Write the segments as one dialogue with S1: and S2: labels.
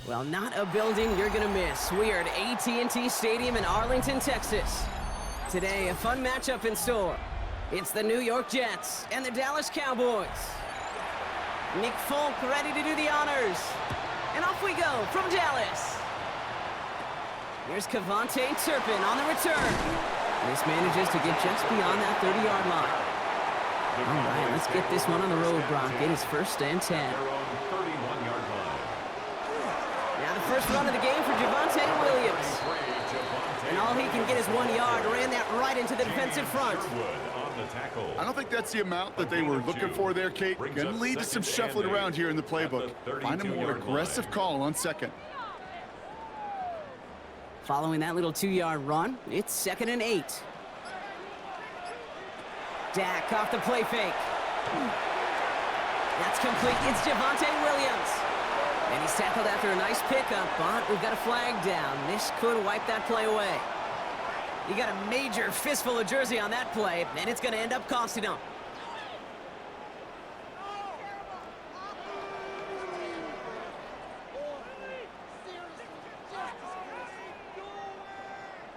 S1: Well, not a building you're gonna miss. We are at AT&T Stadium in Arlington, Texas. Today, a fun matchup in store. It's the New York Jets and the Dallas Cowboys. Nick Folk ready to do the honors. And off we go from Dallas. Here's Kavontae Turpin on the return. This manages to get just beyond that 30-yard line. All right, let's get this one on the road, Brock. It is 1st and 10. Now the first run of the game for Javonte Williams. And all he can get is 1 yard. Ran that right into the defensive front.
S2: I don't think that's the amount that they were looking for there, Kate. Going to lead to some shuffling around here in the playbook. Find a more aggressive call on second.
S1: Following that little 2-yard run, it's 2nd and 8. Dak off the play fake. That's complete. It's Javonte Williams. And he's tackled after a nice pickup, but we've got a flag down. This could wipe that play away. You got a major fistful of jersey on that play, and it's going to end up costing him.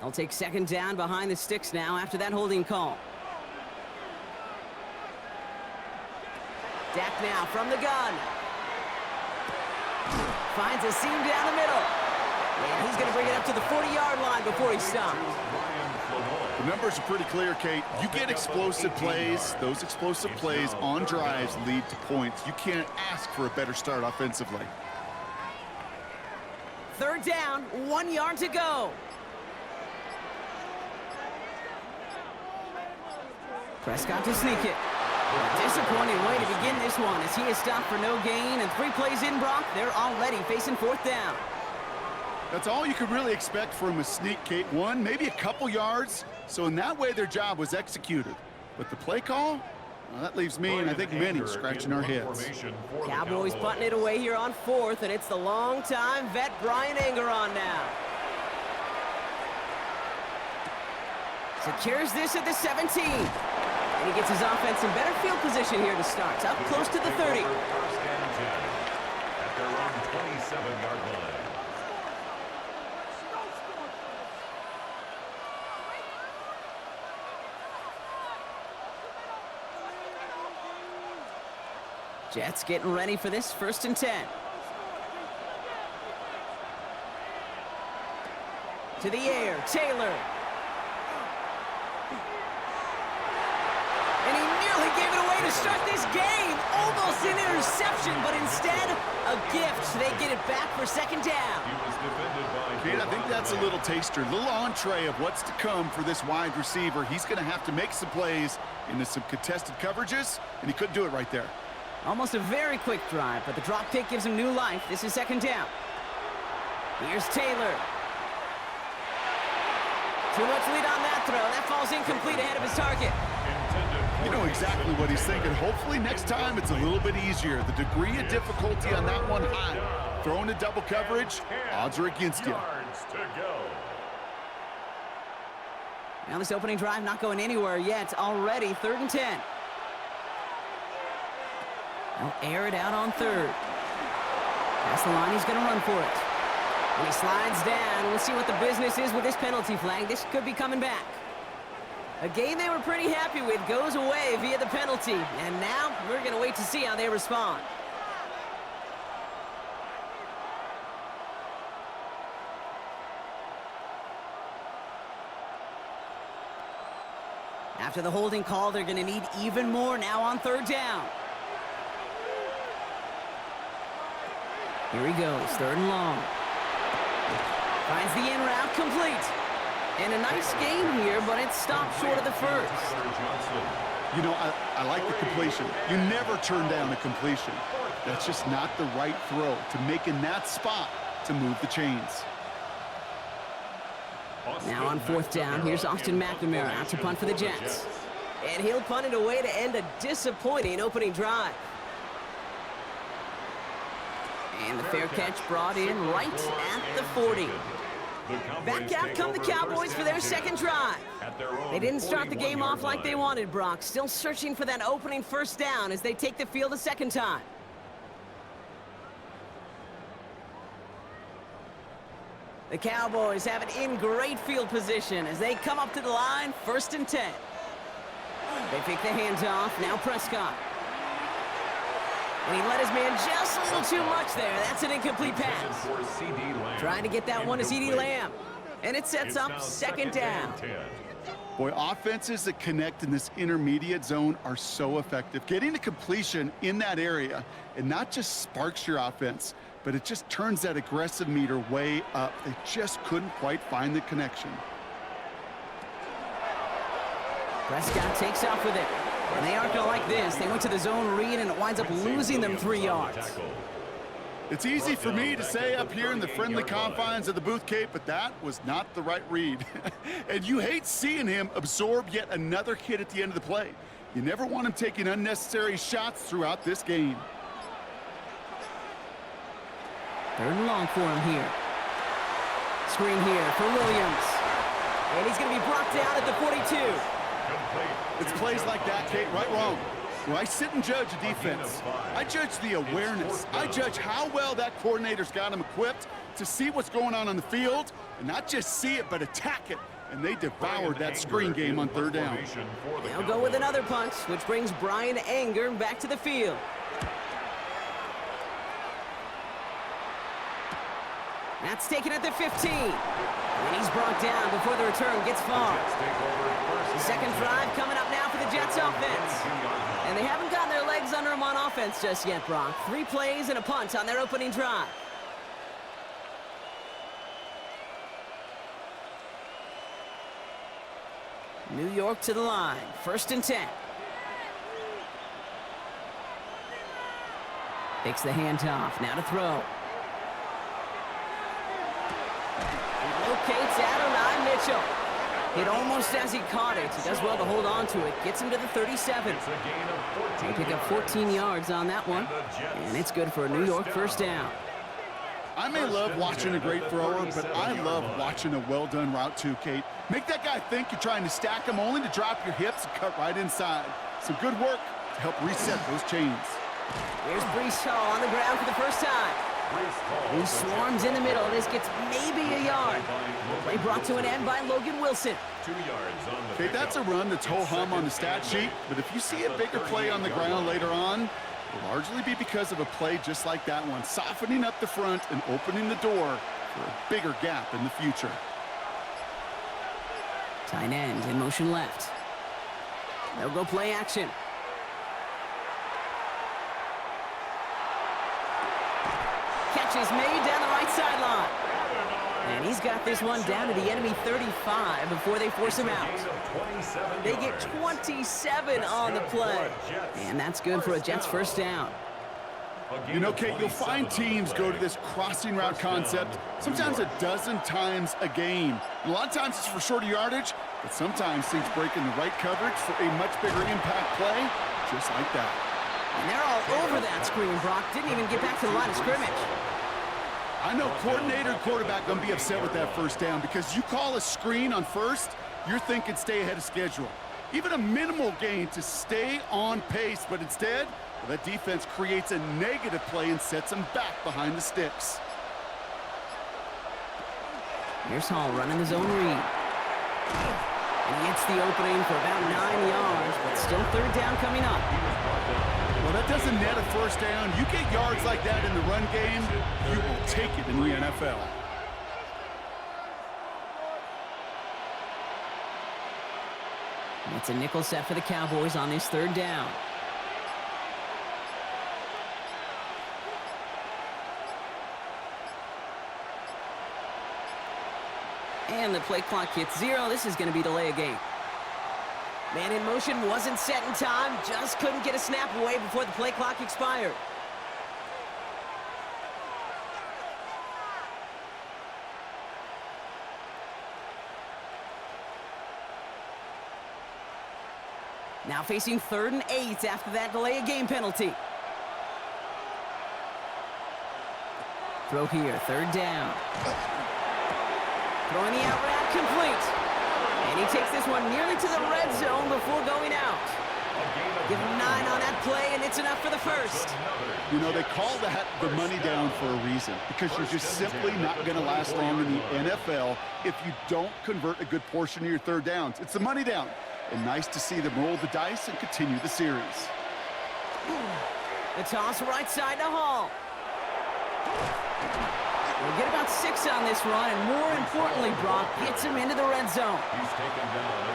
S1: They'll take 2nd down behind the sticks now after that holding call. Dak now from the gun. Finds a seam down the middle. And he's going to bring it up to the 40-yard line before he stops.
S2: The numbers are pretty clear, Kate. You get explosive plays. Those explosive plays on drives lead to points. You can't ask for a better start offensively.
S1: 3rd down, 1 yard to go. Prescott to sneak it. A disappointing way to begin this one as he is stopped for no gain, and 3 plays in, Brock, they're already facing 4th down.
S2: That's all you could really expect from a sneak, Kate. 1, maybe a couple yards. So in that way, their job was executed. But the play call, well, that leaves me and I think many scratching our heads.
S1: Cowboys putting it away here on 4th, and it's the long-time vet Brian Angeron now. Secures this at the 17. And he gets his offense in better field position here to start. Up close to the 30.
S3: At their own 27-yard line.
S1: Jets getting ready for this 1st and 10. To the air, Taylor. And he nearly gave it away to start this game. Almost an interception, but instead, a gift. They get it back for 2nd down.
S2: Kate, I think that's a little taster, a little entree of what's to come for this wide receiver. He's going to have to make some plays into some contested coverages, and he couldn't do it right there.
S1: Almost a very quick drive, but the drop kick gives him new life. This is 2nd down. Here's Taylor. Too much lead on that throw. That falls incomplete ahead of his target.
S2: You know exactly what he's thinking. Hopefully next time it's a little bit easier. The degree of difficulty on that one high. Throwing to double coverage, odds are against you.
S1: Now this opening drive not going anywhere yet. Already 3rd and 10. They'll air it out on 3rd. Past the line, he's going to run for it. And he slides down. We'll see what the business is with this penalty flag. This could be coming back. A game they were pretty happy with goes away via the penalty. And now we're going to wait to see how they respond. After the holding call, they're going to need even more now on 3rd down. Here he goes, 3rd and long. Finds the in route complete. And a nice game here, but it's stopped short of the 1st.
S2: You know, I like the completion. You never turn down a completion. That's just not the right throw to make in that spot to move the chains.
S1: Now on 4th down, here's Austin McNamara out to punt for the Jets. And he'll punt it away to end a disappointing opening drive. And the fair catch brought in right at the 40. Back out come the Cowboys for their 2nd drive. They didn't start the game off like they wanted, Brock. Still searching for that opening 1st down as they take the field a 2nd time. The Cowboys have it in great field position as they come up to the line, 1st and 10. They pick the handoff, now Prescott. And he let his man just a little too much there. That's an incomplete pass. Trying to get that one to CeeDee Lamb. And it sets up 2nd down.
S2: Boy, offenses that connect in this intermediate zone are so effective. Getting the completion in that area, it not just sparks your offense, but it just turns that aggressive meter way up. They just couldn't quite find the connection.
S1: Prescott takes off with it. And they aren't going to like this. They went to the zone read, and it winds up losing them 3 yards.
S2: It's easy for me to say up here in the friendly confines of the booth, Kate, but that was not the right read. And you hate seeing him absorb yet another hit at the end of the play. You never want him taking unnecessary shots throughout this game.
S1: 3rd and long for him here. Screen here for Williams. And he's going to be brought down at the 42.
S2: It's plays like that, Kate, right, wrong. When I sit and judge a defense, I judge the awareness. I judge how well that coordinator's got him equipped to see what's going on the field, and not just see it, but attack it. And they devoured that screen game on 3rd down.
S1: They'll go with another punt, which brings Brian Anger back to the field. That's taken at the 15. And he's brought down before the return gets far. The 2nd drive coming up now for the Jets offense. And they haven't gotten their legs under them on offense just yet, Brock. 3 plays and a punt on their opening drive. New York to the line, 1st and 10. Takes the handoff, now to throw. He locates Adonai Mitchell. Hit almost as he caught it. He does well to hold on to it. Gets him to the 37. They pick up 14 yards on that one. And it's good for a New York 1st down.
S2: I may love watching a great thrower, but I love watching a well-done route too, Kate. Make that guy think you're trying to stack him only to drop your hips and cut right inside. Some good work to help reset those chains.
S1: Here's Breece Hall on the ground for the first time. He swarms in the middle. This gets maybe a yard. Play brought to an end by Logan Wilson.
S3: 2 yards on the
S2: Okay, that's a run that's ho-hum on the stat sheet, but if you see a bigger play on the ground later on, it'll largely be because of a play just like that one, softening up the front and opening the door for a bigger gap in the future.
S1: Tight end in motion left. They'll go play action. Catch is made down the right sideline. And he's got this one down to the enemy 35 before they force him out. They get 27 on the play. And that's good for a Jets 1st down.
S2: You know, Kate, you'll find teams go to this crossing route concept sometimes a dozen times a game. A lot of times it's for shorter yardage, but sometimes things break in the right coverage for a much bigger impact play, just like that.
S1: And they're all over that screen, Brock. Didn't even get back to the line of scrimmage.
S2: I know coordinator and quarterback going to be upset with that 1st down because you call a screen on 1st, you're thinking stay ahead of schedule. Even a minimal gain to stay on pace, but instead, well, that defense creates a negative play and sets them back behind the sticks.
S1: Here's Hall running his own read. And he hits the opening for about 9 yards, but still 3rd down coming up.
S2: Well, that doesn't net a 1st down. You get yards like that in the run game, you will take it in the NFL.
S1: It's a nickel set for the Cowboys on this 3rd down. And the play clock hits 0. This is going to be delay a game. Man in motion wasn't set in time. Just couldn't get a snap away before the play clock expired. Now facing 3rd and 8 after that delay a game penalty. Throw here, 3rd down. Throwing the out route complete. And he takes this one nearly to the red zone before going out. Give him 9 on that play, and it's enough for the first.
S2: You know, they call that the money down for a reason, because you're just simply not going to last long in the NFL if you don't convert a good portion of your third downs. It's the money down. And nice to see them roll the dice and continue the series.
S1: The toss right side to Hall. We'll get about 6 on this run, and more importantly, Brock gets him into the red zone.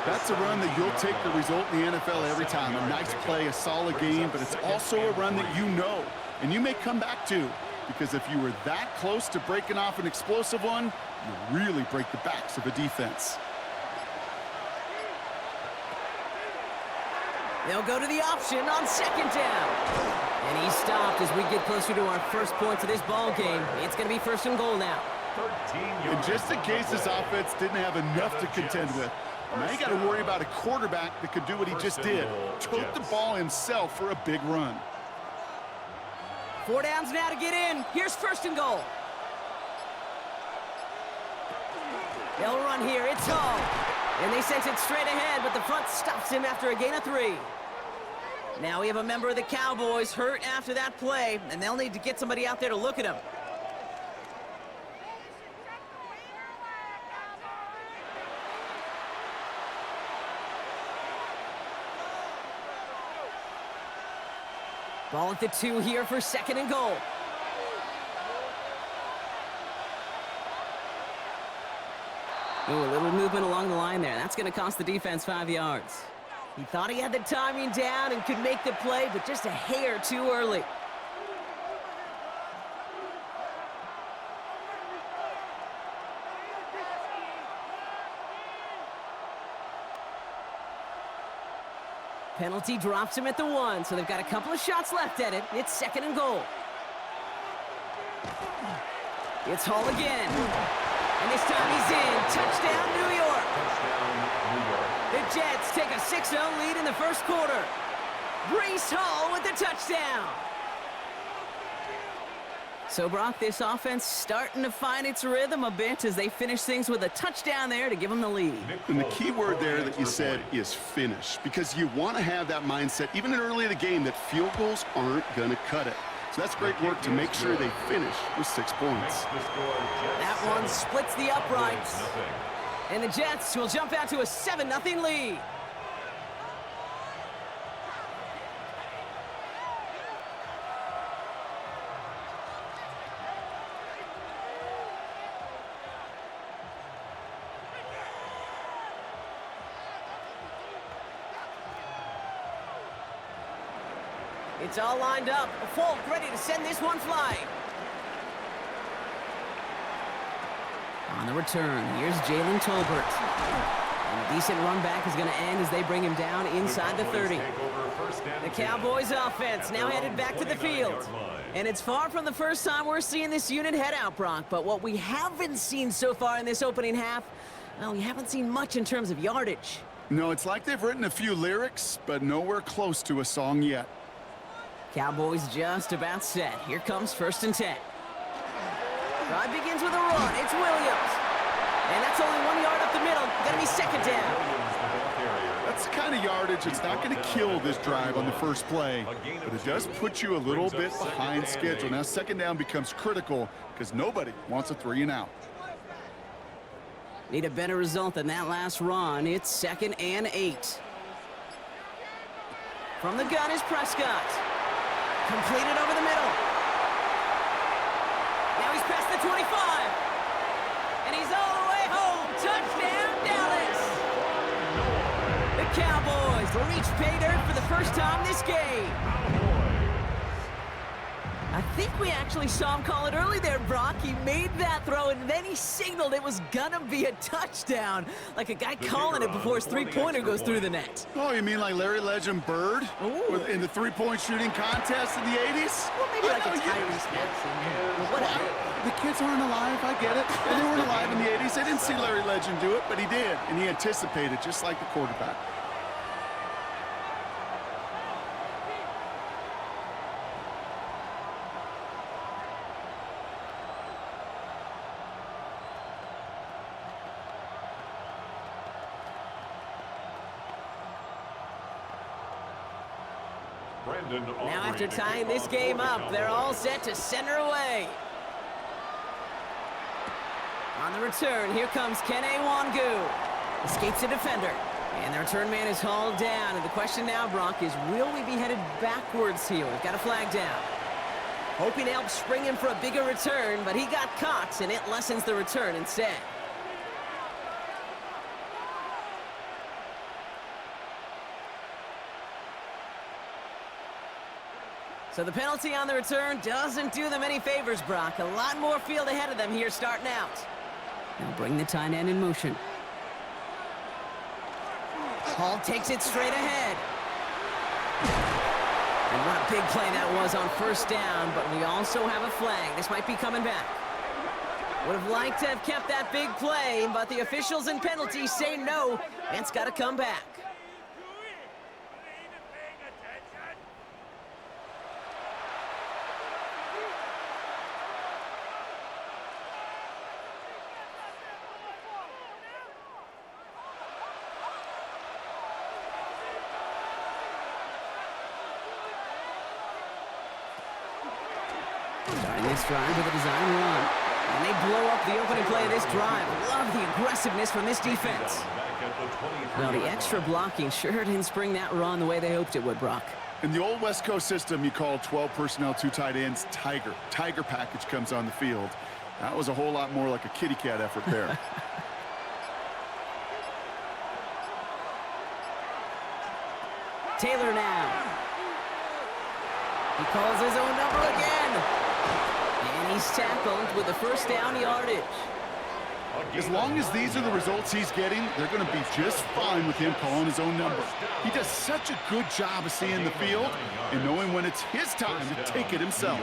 S2: That's a run that you'll take the result in the NFL every time. A nice play, a solid game, but it's also a run that you know, and you may come back to, because if you were that close to breaking off an explosive one, you really break the backs of a defense.
S1: They'll go to the option on second down. And he's stopped as we get closer to our first points of this ball game. It's going to be first and goal now.
S2: And just in case this offense didn't have enough to contend with, now you got to worry about a quarterback that could do what he just did. Took the ball himself for a big run.
S1: 4 downs now to get in. Here's first and goal. They'll run here. It's Hall. And they sent it straight ahead, but the front stops him after a gain of 3. Now we have a member of the Cowboys hurt after that play, and they'll need to get somebody out there to look at him. Ball at the 2 here for second and goal. Ooh, a little movement along the line there. That's going to cost the defense 5 yards. He thought he had the timing down and could make the play, but just a hair too early. Penalty drops him at the 1, so they've got a couple of shots left at it. It's second and goal. It's Hall again. And this time he's in. Touchdown, New York. The Jets take a 6-0 lead in the first quarter. Breece Hall with the touchdown. So, Brock, this offense starting to find its rhythm a bit as they finish things with a touchdown there to give them the lead.
S2: And the key word there that you said is finish, because you want to have that mindset, even early in the game, that field goals aren't going to cut it. So that's great work to make sure they finish with 6 points.
S1: That one splits the uprights. And the Jets will jump out to a 7-0 lead. It's all lined up. Folk ready to send this one flying. On the return, here's Jalen Tolbert. And a decent run back is going to end as they bring him down inside the 30. The Cowboys offense now headed back to the field. And it's far from the first time we're seeing this unit head out, Brock. But what we haven't seen so far in this opening half, well, we haven't seen much in terms of yardage.
S2: No, it's like they've written a few lyrics, but nowhere close to a song yet.
S1: Cowboys just about set. Here comes first and 10. Drive begins with a run. It's Williams. And that's only 1 yard up the middle. Gonna be second down.
S2: That's the kind of yardage it's not going to kill this drive on the first play, but it does put you a little bit behind schedule. Now second down becomes critical because nobody wants a 3 and out.
S1: Need a better result than that last run. It's 2nd and 8. From the gun is Prescott. Completed over the middle. Now he's past the 25. And he's all the way home. Touchdown, Dallas. The Cowboys reach pay dirt for the first time this game. I think we actually saw him call it early there, Brock. He made that throw, and then he signaled it was gonna be a touchdown. Like a guy calling it before his three-pointer goes through the net.
S2: Oh, you mean like Larry Legend Bird in the three-point shooting contest in the 80s?
S1: Well, maybe like a Tyrese Maxey. Whatever.
S2: The kids aren't alive, I get it. And they weren't alive in the 80s. They didn't see Larry Legend do it, but he did. And he anticipated, just like the quarterback.
S1: Now after tying this game up, they're all set to center away. On the return, here comes Kene Wangu. Escapes the defender. And the return man is hauled down. And the question now, Brock, is will we be headed backwards here? We've got a flag down. Hoping to help spring him for a bigger return, but he got caught, and it lessens the return instead. So the penalty on the return doesn't do them any favors, Brock. A lot more field ahead of them here starting out. Now bring the tight end in motion. Hall takes it straight ahead. And what a big play that was on first down, but we also have a flag. This might be coming back. Would have liked to have kept that big play, but the officials and penalties say no, and it's got to come back. Starting this drive with a design run. And they blow up the opening play of this drive. Love the aggressiveness from this defense. Well, the extra blocking sure didn't spring that run the way they hoped it would, Brock.
S2: In the old West Coast system, you call 12 personnel, 2 tight ends, Tiger. Tiger package comes on the field. That was a whole lot more like a kitty cat effort there.
S1: Taylor now. He calls his own number again. And he's tackled with a first down yardage.
S2: As long as these are the results he's getting, they're going to be just fine with him calling his own number. He does such a good job of seeing the field and knowing when it's his time to take it himself.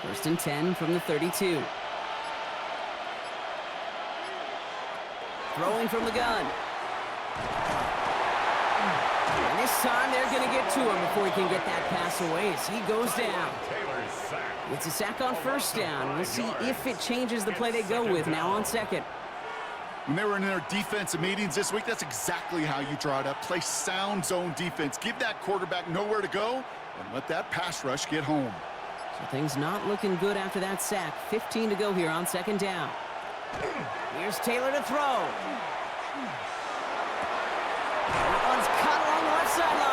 S1: First and 10 from the 32. Throwing from the gun. And this time they're going to get to him before he can get that pass away as he goes down. It's a sack on first down. We'll see if it changes the play they go with now on second.
S2: When they were in their defensive meetings this week, that's exactly how you draw it up. Play sound zone defense. Give that quarterback nowhere to go and let that pass rush get home.
S1: So things not looking good after that sack. 15 to go here on second down. Here's Taylor to throw. That one's caught along the left sideline.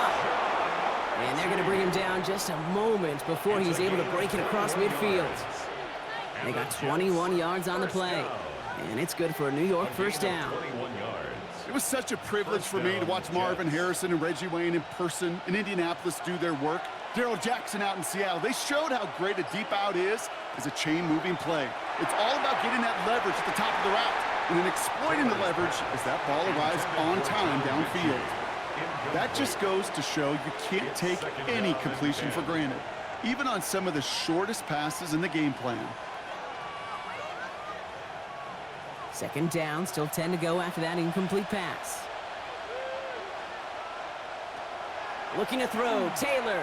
S1: And they're going to bring him down just a moment before he's able to break it across midfield. They got 21 yards on the play. And it's good for a New York first down.
S2: It was such a privilege for me to watch Marvin Harrison and Reggie Wayne in person in Indianapolis do their work. Daryl Jackson out in Seattle. They showed how great a deep out is as a chain-moving play. It's all about getting that leverage at the top of the route and then exploiting the leverage as that ball arrives on time downfield. That just goes to show you can't take any completion for granted, even on some of the shortest passes in the game plan.
S1: Second down, still 10 to go after that incomplete pass. Looking to throw, Taylor.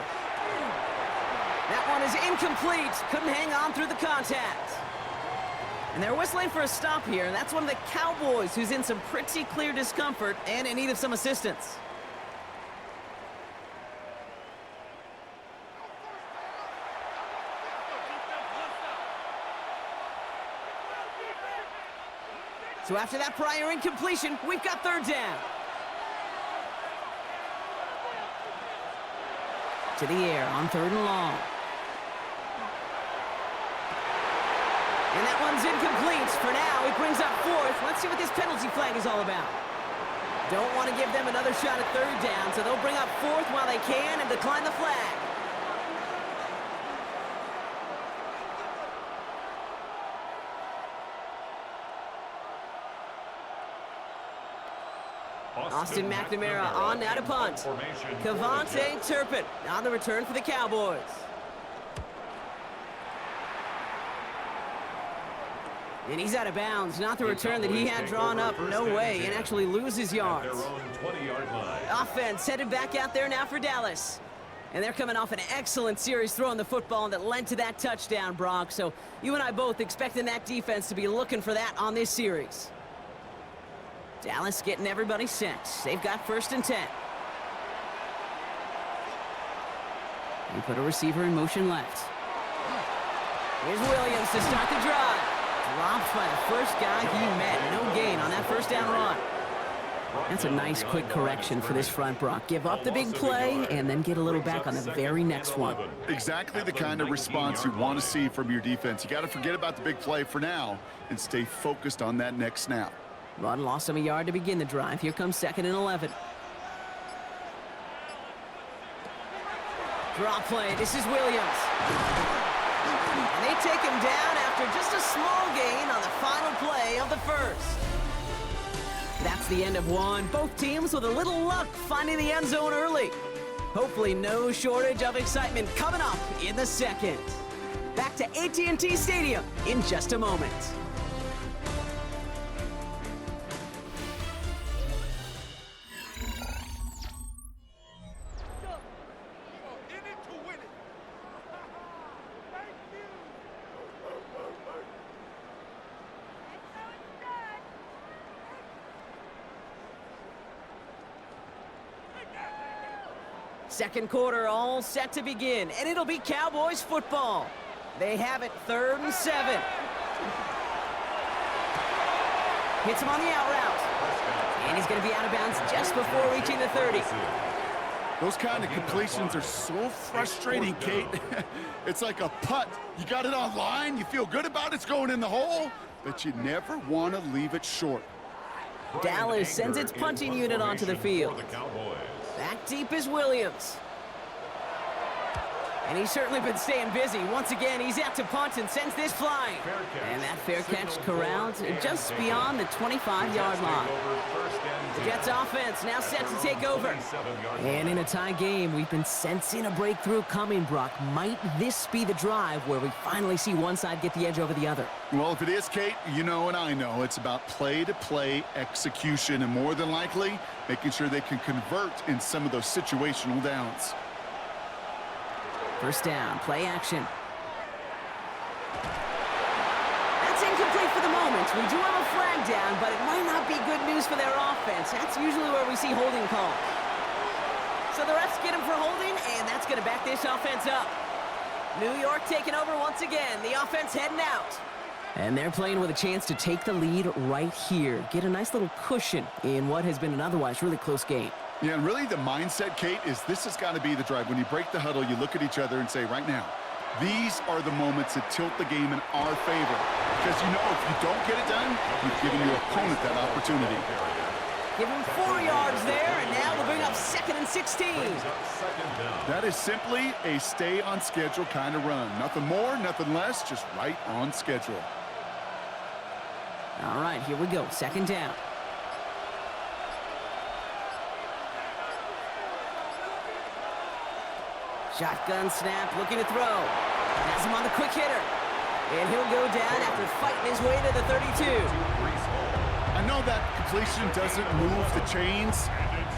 S1: That one is incomplete. Couldn't hang on through the contact. And they're whistling for a stop here, and that's one of the Cowboys who's in some pretty clear discomfort and in need of some assistance. So after that prior incompletion, we've got third down. To the air on third and long. And that one's incomplete. For now, it brings up fourth. Let's see what this penalty flag is all about. Don't want to give them another shot at third down, so they'll bring up fourth while they can and decline the flag. Austin McNamara on now to punt. Cavante Turpin on the return for the Cowboys. And he's out of bounds. Not the return that he had drawn up. No way. And actually loses yards. Offense headed back out there now for Dallas. And they're coming off an excellent series throwing the football that led to that touchdown, Brock. So you and I both expecting that defense to be looking for that on this series. Dallas getting everybody set. They've got first and 10. He put a receiver in motion left. Here's Williams to start the drive. Dropped by the first guy he met. No gain on that first down run. That's a nice quick correction for this front, Brock. Give up the big play and then get a little back on the very next one.
S2: Exactly the kind of response you want to see from your defense. You got to forget about the big play for now and stay focused on that next snap.
S1: Run lost him a yard to begin the drive. Here comes 2nd and 11. Draw play. This is Williams. And they take him down after just a small gain on the final play of the first. That's the end of one. Both teams with a little luck finding the end zone early. Hopefully no shortage of excitement coming up in the second. Back to AT&T Stadium in just a moment. Second quarter all set to begin, and it'll be Cowboys football. They have it 3rd and 7. Hits him on the out route. And he's going to be out of bounds just before reaching the 30.
S2: Those kind of completions are so frustrating, Kate. It's like a putt. You got it on line, you feel good about it's going in the hole, but you never want to leave it short.
S1: Dallas sends its punting unit onto the field. Back deep is Williams. And he's certainly been staying busy. Once again, he's out to punt and sends this flying. And that fair catch corralled just beyond the 25-yard line. The Jets offense now set to take over. And in a tie game, we've been sensing a breakthrough coming, Brock. Might this be the drive where we finally see one side get the edge over the other?
S2: Well, if it is, Kate, you know and I know it's about play-to-play execution and more than likely making sure they can convert in some of those situational downs.
S1: First down, play action. That's incomplete for the moment. We do have a flag down, but it might not be good news for their offense. That's usually where we see holding calls. So the refs get him for holding, and that's going to back this offense up. New York taking over once again. The offense heading out. And they're playing with a chance to take the lead right here. Get a nice little cushion in what has been an otherwise really close game.
S2: Yeah, and really the mindset, Kate, is this has got to be the drive. When you break the huddle, you look at each other and say, right now, these are the moments that tilt the game in our favor. Because you know if you don't get it done, you've given your opponent that opportunity.
S1: Give him 4 yards there, and now they'll bring up 2nd and 16.
S2: That is simply a stay-on-schedule kind of run. Nothing more, nothing less, just right on schedule.
S1: All right, here we go. 2nd down. Shotgun snap, looking to throw. Has him on the quick hitter. And he'll go down after fighting his way to the 32.
S2: I know that completion doesn't move the chains.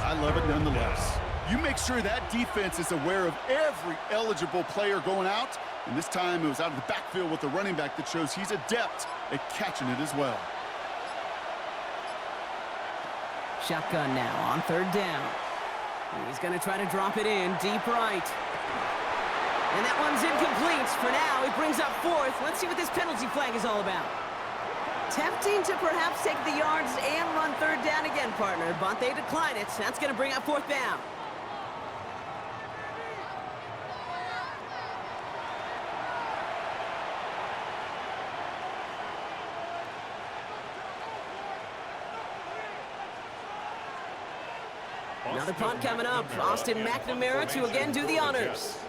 S2: I love it nonetheless. You make sure that defense is aware of every eligible player going out. And this time it was out of the backfield with the running back that shows he's adept at catching it as well.
S1: Shotgun now on 3rd down. He's going to try to drop it in deep right. And that one's incomplete. For now, he brings up 4th. Let's see what this penalty flag is all about. Tempting to perhaps take the yards and run 3rd down again, partner, but they decline it. That's going to bring up 4th down. Another punt coming up. Austin McNamara to again do the honors.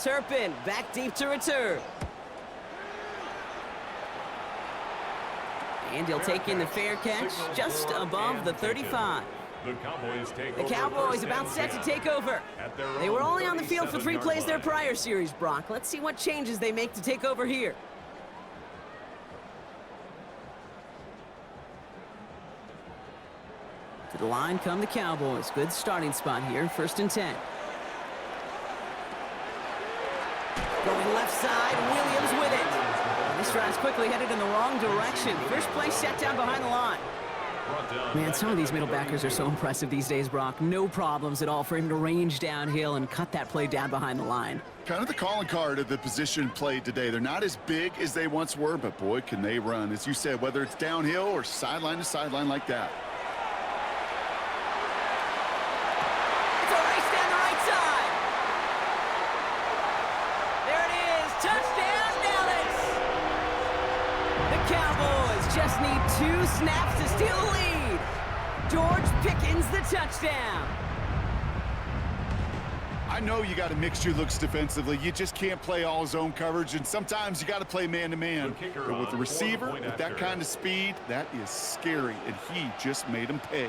S1: Turpin back deep to return. And he'll take in the fair catch just above the 35. The Cowboys about set to take over. They were only on the field for 3 plays their prior series, Brock. Let's see what changes they make to take over here. To the line come the Cowboys. Good starting spot here. 1st and 10. Going left side, Williams with it. And this drive's quickly headed in the wrong direction. First play set down behind the line. Man, some of these middle backers are so impressive these days, Brock. No problems at all for him to range downhill and cut that play down behind the line.
S2: Kind of the calling card of the position played today. They're not as big as they once were, but boy, can they run. As you said, whether it's downhill or sideline to sideline like that.
S1: It's a race down the right side. There it is. Touchdown, Dallas. The Cowboys just need 2 snaps to steal the lead. George Pickens the touchdown.
S2: I know you got to mix your looks defensively. You just can't play all zone coverage, and sometimes you got to play man-to-man. But with the receiver, with that kind of speed, that is scary, and he just made him pay.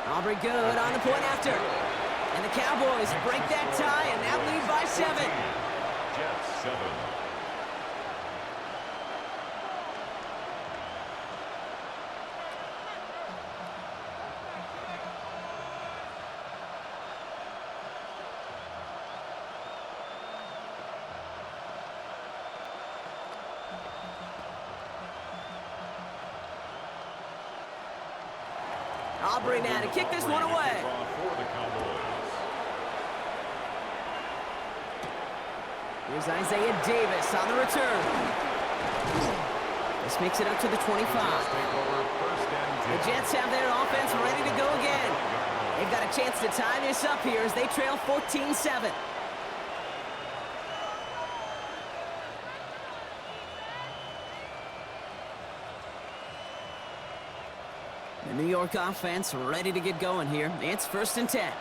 S1: Aubrey good on the point after. And the Cowboys break that tie and now lead by 7.
S3: Jets 7.
S1: Aubrey now to kick this one away. Here's Isaiah Davis on the return. This makes it up to the 25. The Jets have their offense ready to go again. They've got a chance to tie this up here as they trail 14-7. The New York offense ready to get going here. It's 1st and 10.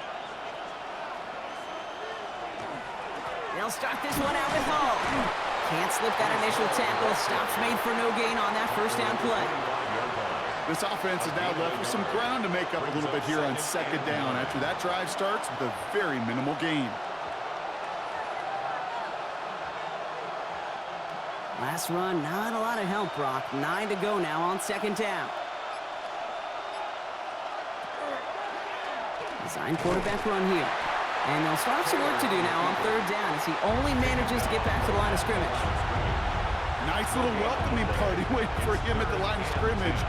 S1: They'll start this one out with Hall. Can't slip that initial tackle. Stops made for no gain on that 1st down play.
S2: This offense is now left with some ground to make up a little bit here on 2nd down after that drive starts with a very minimal gain.
S1: Last run, not a lot of help, Brock. 9 to go now on 2nd down. Design quarterback run here. And they'll start some work to do now on 3rd down as he only manages to get back to the line of scrimmage.
S2: Nice little welcoming party waiting for him at the line of scrimmage.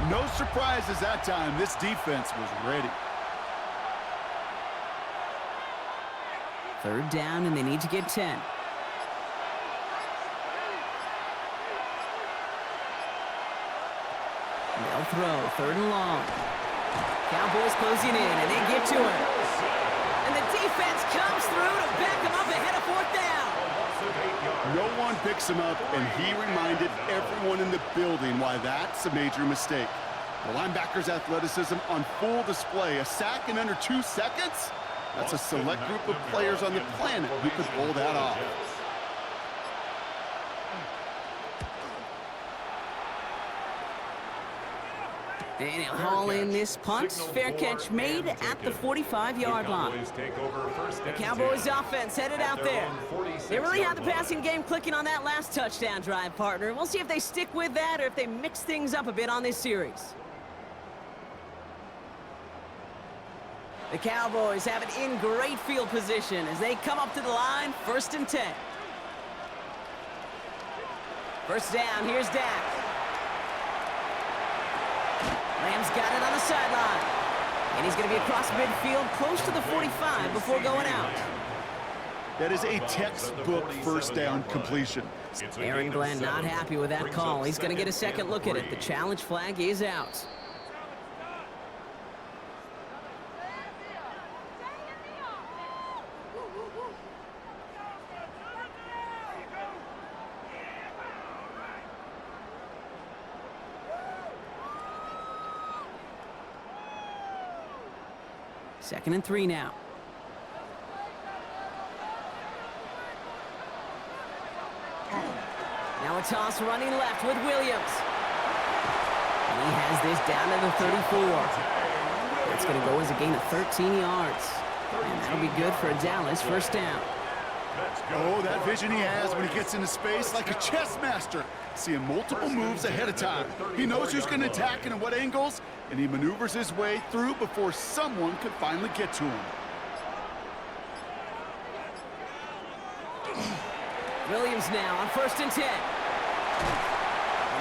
S2: No surprises that time. This defense was ready.
S1: 3rd down, and they need to get 10. They'll throw 3rd and long. Cowboys closing in, and they get to him. And the defense comes through to back him up ahead of 4th down.
S2: No one picks him up, and he reminded everyone in the building why that's a major mistake. The linebacker's athleticism on full display. A sack in under 2 seconds? That's a select group of players on the planet who could pull that off.
S1: And he'll haul in this punt. Fair catch made at the 45-yard line. The Cowboys offense headed out there. They really had the passing game clicking on that last touchdown drive, partner. We'll see if they stick with that or if they mix things up a bit on this series. The Cowboys have it in great field position as they come up to the line, 1st and 10. 1st down, here's Dak. Lamb's got it on the sideline. And he's going to be across midfield, close to the 45 before going out.
S2: That is a textbook 1st down completion.
S1: Aaron Glenn not happy with that call. He's going to get a second look at it. The challenge flag is out. Second and 3 now. Now a toss running left with Williams. And he has this down to the 34. That's going to go as a gain of 13 yards. And that'll be good for a Dallas 1st down.
S2: Oh, that vision he has when he gets into space like a chess master. Seeing multiple moves ahead of time. He knows who's going to attack and at what angles, and he maneuvers his way through before someone can finally get to him. Williams
S1: now on 1st and 10.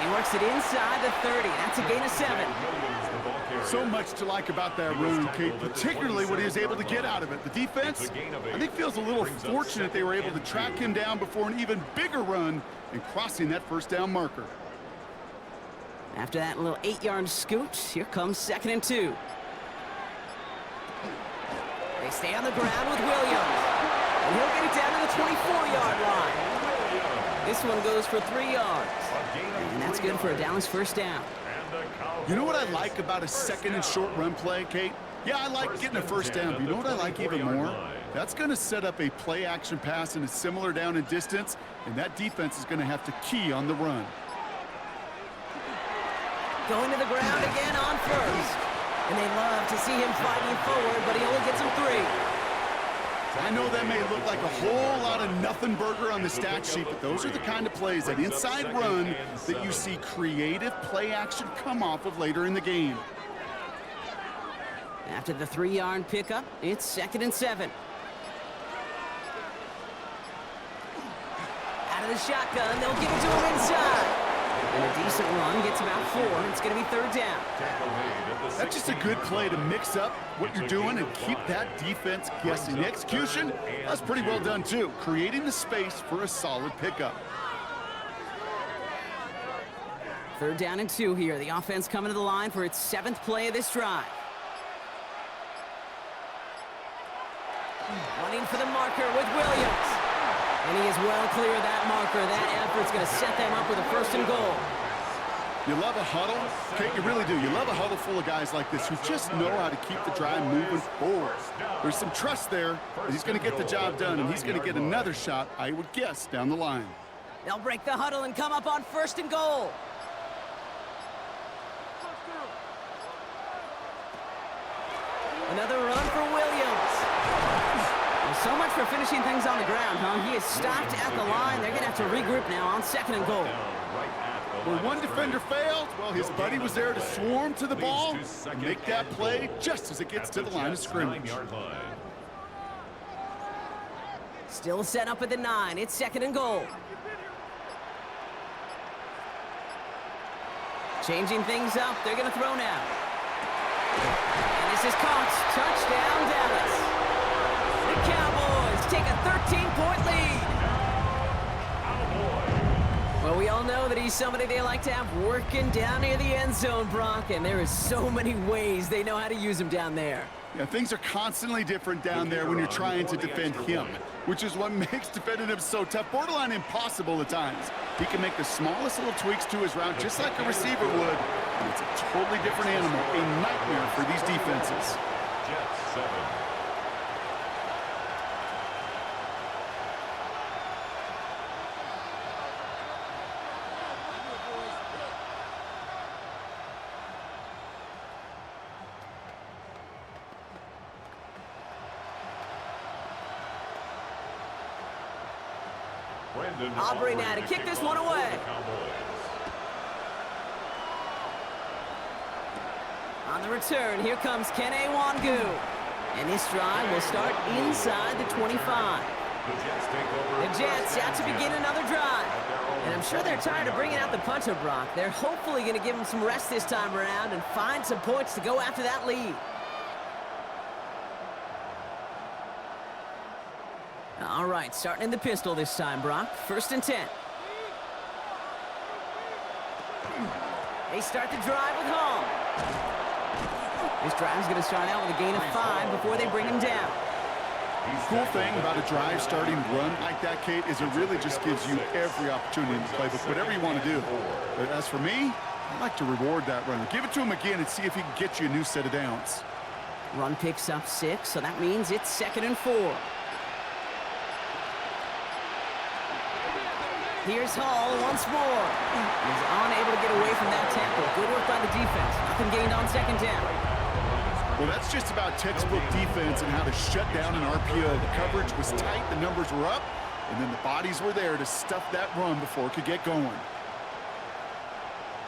S1: And And he works it inside the 30. That's a gain of 7.
S2: So much to like about that run, Kate, particularly what he was able to get out of it. The defense, I think, feels a little fortunate they were able to track him down before an even bigger run and crossing that first down marker.
S1: After that little 8-yard scoot, here comes 2nd and 2. They stay on the ground with Williams. And he'll get it down to the 24-yard line. This one goes for 3 yards. And that's good for a Dallas first down.
S2: You know what I like about a 2nd and short run play, Kate? Yeah, I like getting a first down, but you know what I like even more? That's going to set up a play-action pass in a similar down and distance, and that defense is going to have to key on the run.
S1: Going to the ground again on first. And they love to see him fighting forward, but he only gets him 3.
S2: I know that may look like a whole lot of nothing burger on the stat sheet, but those are the kind of plays, that inside run, that you see creative play action come off of later in the game.
S1: After the 3-yard pickup, it's 2nd and 7. Out of the shotgun, they'll give it to him inside. And a decent run gets about 4. It's going to be 3rd down.
S2: That's just a good play to mix up what you're doing and keep that defense guessing. The execution, that's pretty well done too, creating the space for a solid pickup.
S1: 3rd down and 2 here. The offense coming to the line for its 7th play of this drive. Running for the marker with Williams. And he is well clear of that marker. That effort's going to set them up with a 1st and goal.
S2: You love a huddle, Kate, you really do. You love a huddle full of guys like this who just know how to keep the drive moving forward. There's some trust there that he's going to get the job done, and he's going to get another shot, I would guess, down the line.
S1: They'll break the huddle and come up on 1st and goal. Another run for Williams. Well, so much for finishing things on the ground, huh? He is stopped at the line. They're going to have to regroup now on 2nd and goal.
S2: Where one defender failed, well, his buddy was there to swarm to the ball and make that play just as it gets to the line of scrimmage.
S1: Still set up at the 9. It's 2nd and goal. Changing things up. They're going to throw now. And this is caught. Touchdown, Dallas. The Cowboys take a 13-point lead. Well, we all know that he's somebody they like to have working down near the end zone, Brock, and there is so many ways they know how to use him down there.
S2: Yeah, things are constantly different down there when you're trying to defend him, which is what makes defending him so tough, borderline impossible at times. He can make the smallest little tweaks to his route just like a receiver would, and it's a totally different animal, a nightmare for these defenses.
S3: Jets 7.
S1: Aubrey now to kick this one away. On the return, here comes Kene Wangu. And this drive will start inside the 25. The Jets out to begin another drive. And I'm sure they're tired of bringing out the punter, Brock. They're hopefully going to give him some rest this time around and find some points to go after that lead. All right, starting in the pistol this time, Brock. 1st and 10. They start the drive with Hall. This drive's going to start out with a gain of 5 before they bring him down.
S2: Cool thing about a drive starting run like that, Kate, is it really just gives you every opportunity in the playbook, whatever you want to do. But as for me, I like to reward that runner. Give it to him again and see if he can get you a new set of downs.
S1: Run picks up 6, so that means it's 2nd and 4. Here's Hall once more. He's unable to get away from that tackle. Good work by the defense. Nothing gained on 2nd down.
S2: Well, that's just about textbook defense and how to shut down an RPO. The coverage was tight, the numbers were up, and then the bodies were there to stuff that run before it could get going.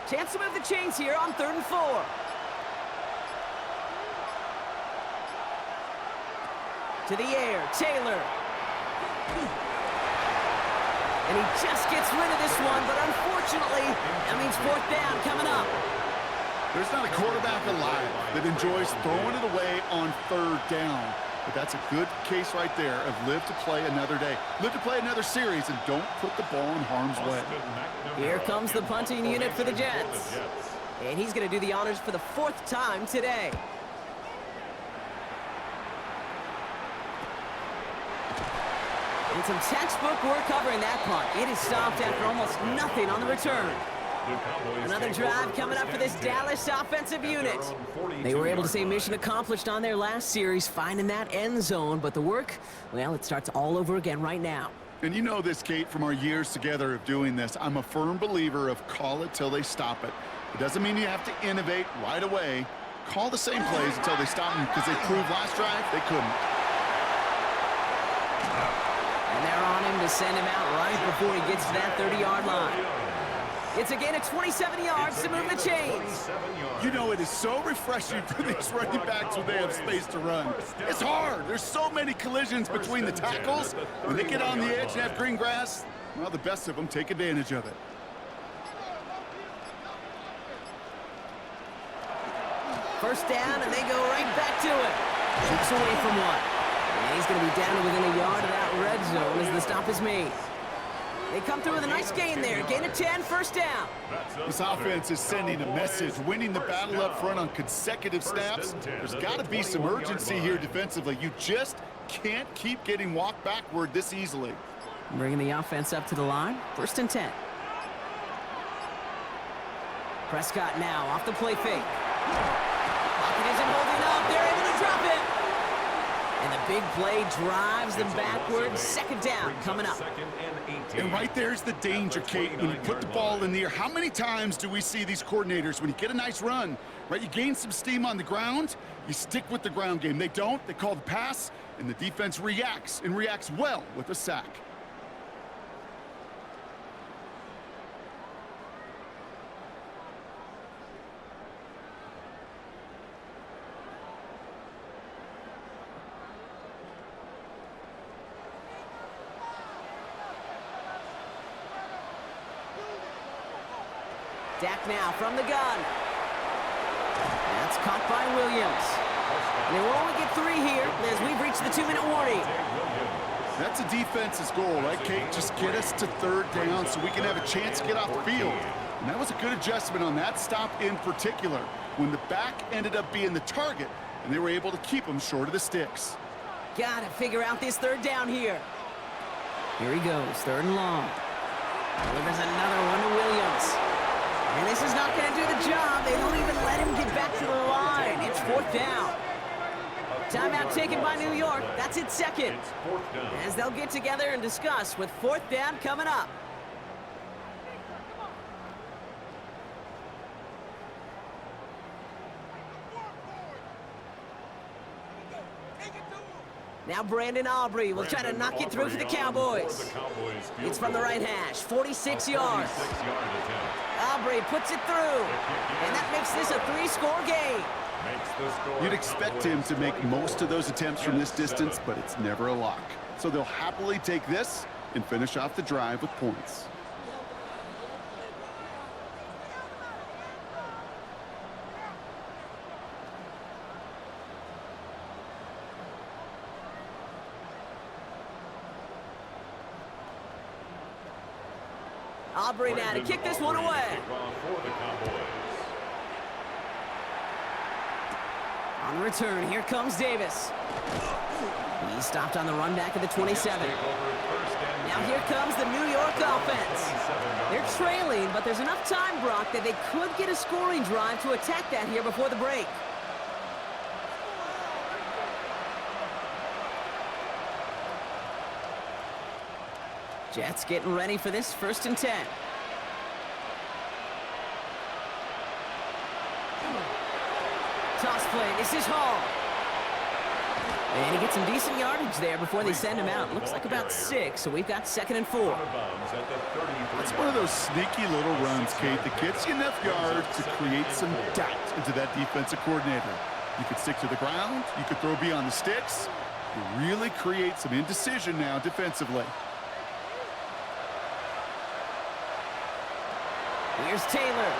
S1: Chance to move the chains here on 3rd and 4. To the air, Taylor. And he just gets rid of this one, but unfortunately, that means fourth down coming up.
S2: There's not a quarterback alive that enjoys throwing it away on third down. But that's a good case right there of live to play another day. Live to play another series and don't put the ball in harm's way.
S1: Here comes the punting unit for the Jets. And he's going to do the honors for the fourth time today. And some textbook work covering that punt. It is stopped after almost nothing on the return. Another drive coming up for this Dallas offensive unit. They were able to say mission accomplished on their last series, finding that end zone. But the work, well, it starts all over again right now.
S2: And you know this, Kate, from our years together of doing this. I'm a firm believer of call it till they stop it. It doesn't mean you have to innovate right away. Call the same plays until they stop them, because they proved last drive they couldn't.
S1: And they're on him to send him out right before he gets to that 30-yard line. It's a gain of 27 yards to move the chains.
S2: You know, it is so refreshing for these running backs when they have space to run. It's hard. There's so many collisions between the tackles. When they get on the edge and have green grass, well, the best of them take advantage of it.
S1: First down, and they go right back to it. Keeps away from one. And he's going to be down to within a yard of that red zone as the stop is made. They come through with a nice gain there. Gain of 10, first down.
S2: This offense is sending a message, winning the battle up front on consecutive snaps. There's got to be some urgency here defensively. You just can't keep getting walked backward this easily.
S1: Bringing the offense up to the line. First and 10. Prescott now off the play fake. Pocket isn't holding up. They're able to drop it. And the big play drives them backwards. Second down coming up.
S2: And right there's the danger, Kate, when you put the ball in the air. How many times do we see these coordinators, when you get a nice run, right, you gain some steam on the ground, you stick with the ground game. They don't. They call the pass, and the defense reacts, and reacts well with a sack.
S1: Dak now from the gun. That's caught by Williams. And they will only get 3 here as we've reached the 2-minute warning.
S2: That's a defense's goal, right, Kate? Just get us to third down so we can have a chance to get off the field. And that was a good adjustment on that stop in particular, when the back ended up being the target, and they were able to keep them short of the sticks.
S1: Gotta figure out this third down here. Here he goes, third and long. Delivers another one to Williams. And this is not going to do the job. They don't even let him get back to the line. It's fourth down. Timeout taken by New York. That's its second. As they'll get together and discuss with fourth down coming up. Now Brandon Aubrey will try to knock it through for the Cowboys. It's from the right hash, 46 yards. Aubrey puts it through, and that makes this a 3-score game.
S2: You'd expect him to make most of those attempts from this distance, but it's never a lock. So they'll happily take this and finish off the drive with points.
S1: Aubrey now to kick this one away. On the return, here comes Davis. He's stopped on the run back of the 27. Now here comes the New York offense. They're trailing, but there's enough time, Brock, that they could get a scoring drive to attack that here before the break. Jets getting ready for this first and 10. Toss play. This is Hall. And he gets some decent yardage there before they send him out. Looks like about 6, so we've got 2nd and 4.
S2: That's one of those sneaky little runs, Kate, that gets you enough yards to create some doubt into that defensive coordinator. You could stick to the ground. You could throw beyond the sticks. You really create some indecision now defensively.
S1: Here's Taylor.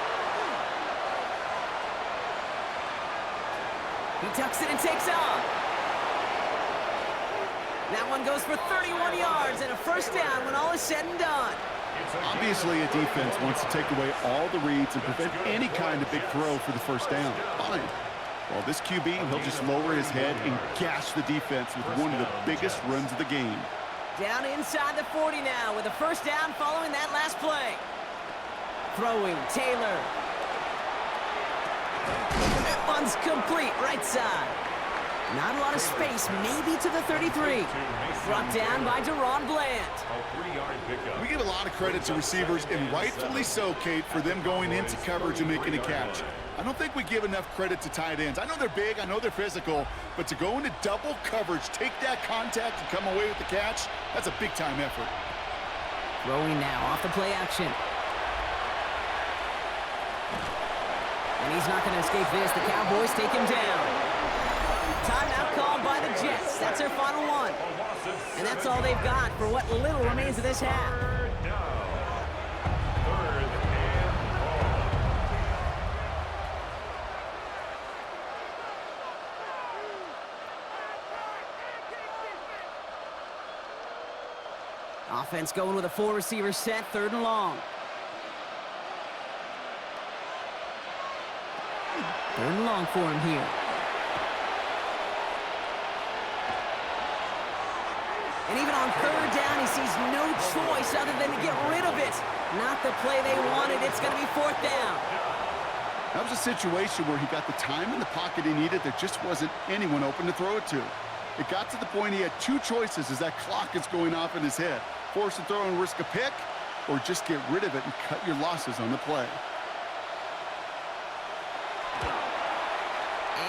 S1: He tucks it and takes off. That one goes for 31 yards and a first down when all is said and done.
S2: Obviously, a defense wants to take away all the reads and prevent any kind of big throw for the first down. Fine. Well, this QB, he'll just lower his head and gash the defense with one of the biggest runs of the game.
S1: Down inside the 40 now with a first down following that last play. Throwing, Taylor. That one's complete, right side. Not a lot of space, maybe to the 33. Brought down by Deron Bland.
S2: We give a lot of credit to receivers, and rightfully so, Kate, for them going into coverage and making a catch. I don't think we give enough credit to tight ends. I know they're big, I know they're physical, but to go into double coverage, take that contact, and come away with the catch, that's a big-time effort.
S1: Throwing now off the play action. And he's not going to escape this. The Cowboys take him down. Timeout called by the Jets. That's their final one. And that's all they've got for what little remains of this half. Offense going with a 4-receiver set, 3rd and long. 3rd and long for him here. And even on 3rd down, he sees no choice other than to get rid of it. Not the play they wanted. It's going to be 4th down.
S2: That was a situation where he got the time in the pocket he needed. There just wasn't anyone open to throw it to. It got to the point he had 2 choices as that clock is going off in his head. Force a throw and risk a pick, or just get rid of it and cut your losses on the play.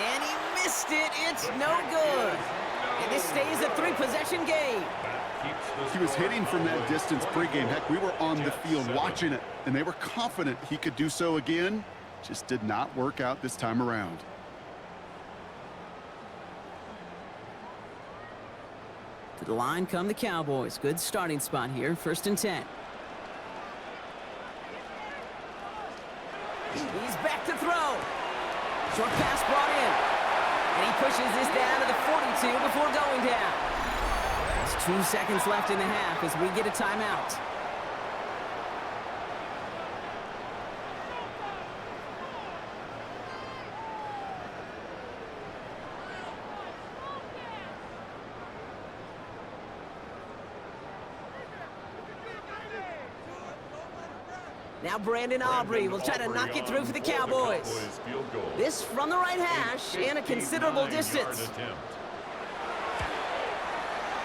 S1: And he missed it. It's no good. And this stays a 3-possession game.
S2: He was hitting from that distance pregame. Heck, we were on the field watching it, and they were confident he could do so again. Just did not work out this time around.
S1: To the line come the Cowboys. Good starting spot here. 1st and 10. He's back to throw. Short pass brought in. And he pushes this down to the 42 before going down. There's 2 seconds left in the half as we get a timeout. Now Brandon Aubrey will try to knock it through for the Cowboys. This from the right hash and a considerable distance.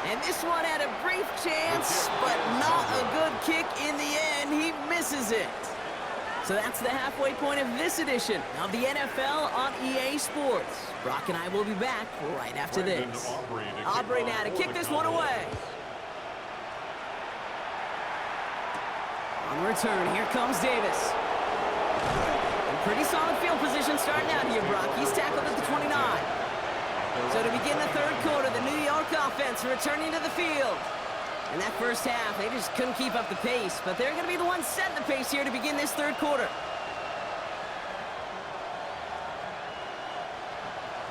S1: And this one had a brief chance, but not a good kick in the end. He misses it. So that's the halfway point of this edition of the NFL on EA Sports. Brock and I will be back right after this. Aubrey now to kick this one away. On the return, here comes Davis. And pretty solid field position starting out here, Brock. He's tackled at the 29. So to begin the 3rd quarter, the New York offense returning to the field. In that first half, they just couldn't keep up the pace, but they're going to be the ones setting the pace here to begin this 3rd quarter.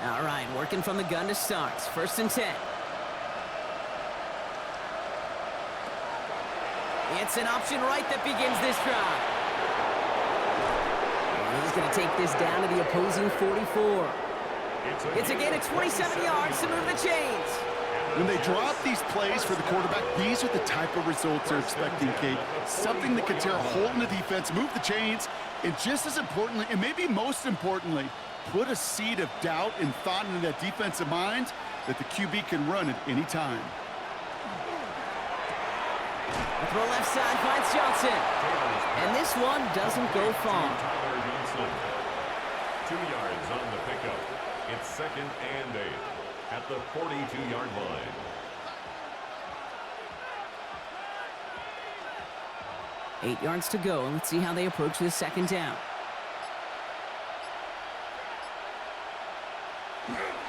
S1: All right, working from the gun to start. 1st and 10. It's an option right that begins this drive. And he's going to take this down to the opposing 44. It's a gain of 27 yards to move the chains.
S2: When they drop these plays for the quarterback, these are the type of results they're expecting, Kate. Something that can tear a hole in the defense, move the chains, and just as importantly, and maybe most importantly, put a seed of doubt and thought into that defensive mind that the QB can run at any time.
S1: The throw left side finds Johnson. And this one doesn't go far.
S3: 2 yards on the pickup. It's 2nd and 8 at the 42-yard line.
S1: Eight yards to go, and let's see how they approach this 2nd down.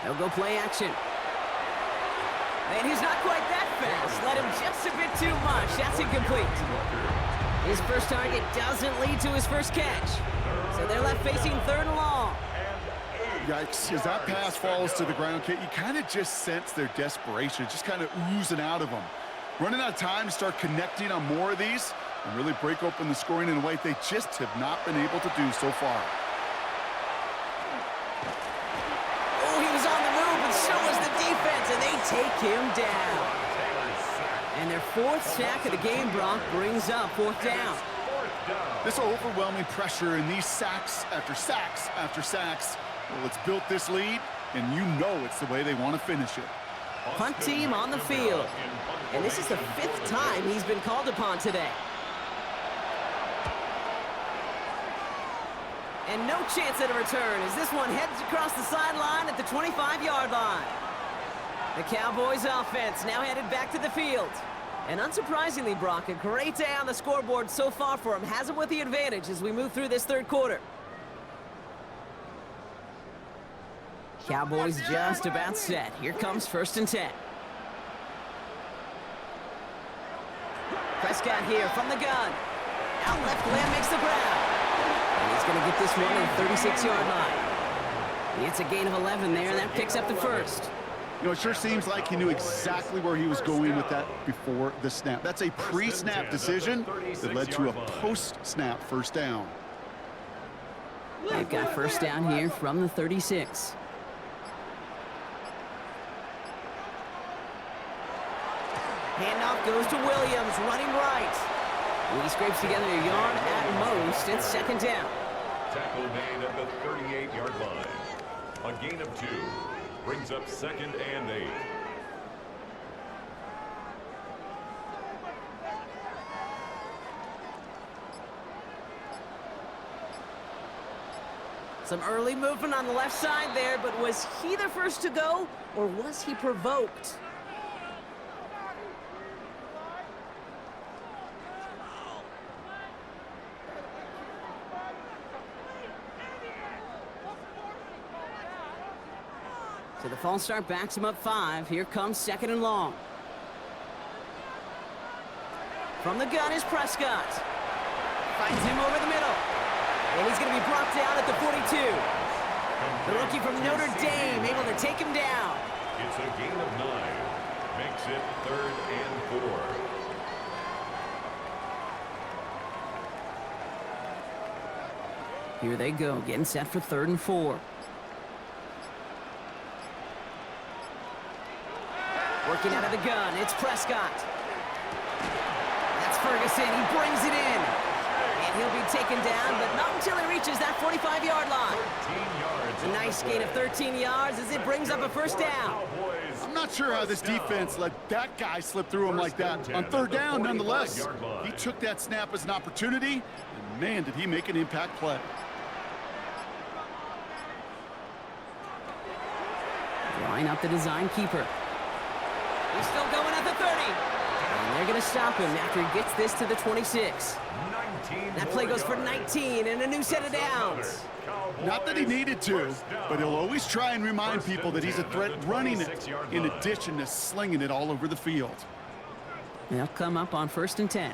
S1: They'll go play action. And he's not quite that fast. Let him just a bit too much. That's incomplete. His first target doesn't lead to his first catch. So they're left facing 3rd and long.
S2: Yikes, as that pass falls to the ground, Kate, you kind of just sense their desperation. It's just kind of oozing out of them. Running out of time to start connecting on more of these and really break open the scoring in a way they just have not been able to do so far.
S1: Oh, he was on the move, and so was the defense, and they take him down. And their 4th sack of the game, Brock, brings up 4th down.
S2: This overwhelming pressure and these sacks after sacks after sacks, well, it's built this lead, and you know it's the way they want to finish it.
S1: Punt team on the field. And this is the 5th time he's been called upon today. And no chance at a return as this one heads across the sideline at the 25-yard line. The Cowboys offense now headed back to the field. And unsurprisingly, Brock, a great day on the scoreboard so far for him. Has him with the advantage as we move through this 3rd quarter. Cowboys just about set. Here comes 1st and 10. Prescott here from the gun. Out left, Lamb makes the grab. And he's going to get this one at the 36-yard line. It's a gain of 11 there, and that picks up the 1st.
S2: You know, it sure seems like he knew exactly where he was going with that before the snap. That's a pre-snap decision that led to a post-snap 1st down.
S1: They've got 1st down here from the 36. Handoff goes to Williams, running right. He scrapes together a yard at most. It's 2nd down.
S3: Tackle made at the 38-yard line. A gain of 2 brings up 2nd and 8.
S1: Some early movement on the left side there, but was he the first to go, or was he provoked? So the false start backs him up 5. Here comes 2nd and long. From the gun is Prescott. Finds him over the middle. And he's going to be brought down at the 42. The rookie from Notre Dame able to take him down.
S3: It's a gain of 9. Makes it 3rd and 4.
S1: Here they go, getting set for 3rd and 4. Working out of the gun, it's Prescott. That's Ferguson, he brings it in. And he'll be taken down, but not until he reaches that 45-yard line. A nice gain of 13 yards as it brings up a 1st down.
S2: I'm not sure how this defense let that guy slip through him like that. On 3rd down, nonetheless, he took that snap as an opportunity, and man, did he make an impact play.
S1: Line up the design keeper. He's still going at the 30. And they're going to stop him after he gets this to the 26. That play goes for 19 and a new set of downs.
S2: Not that he needed to, but he'll always try and remind people that he's a threat running it in addition to slinging it all over the field.
S1: They'll come up on 1st and 10.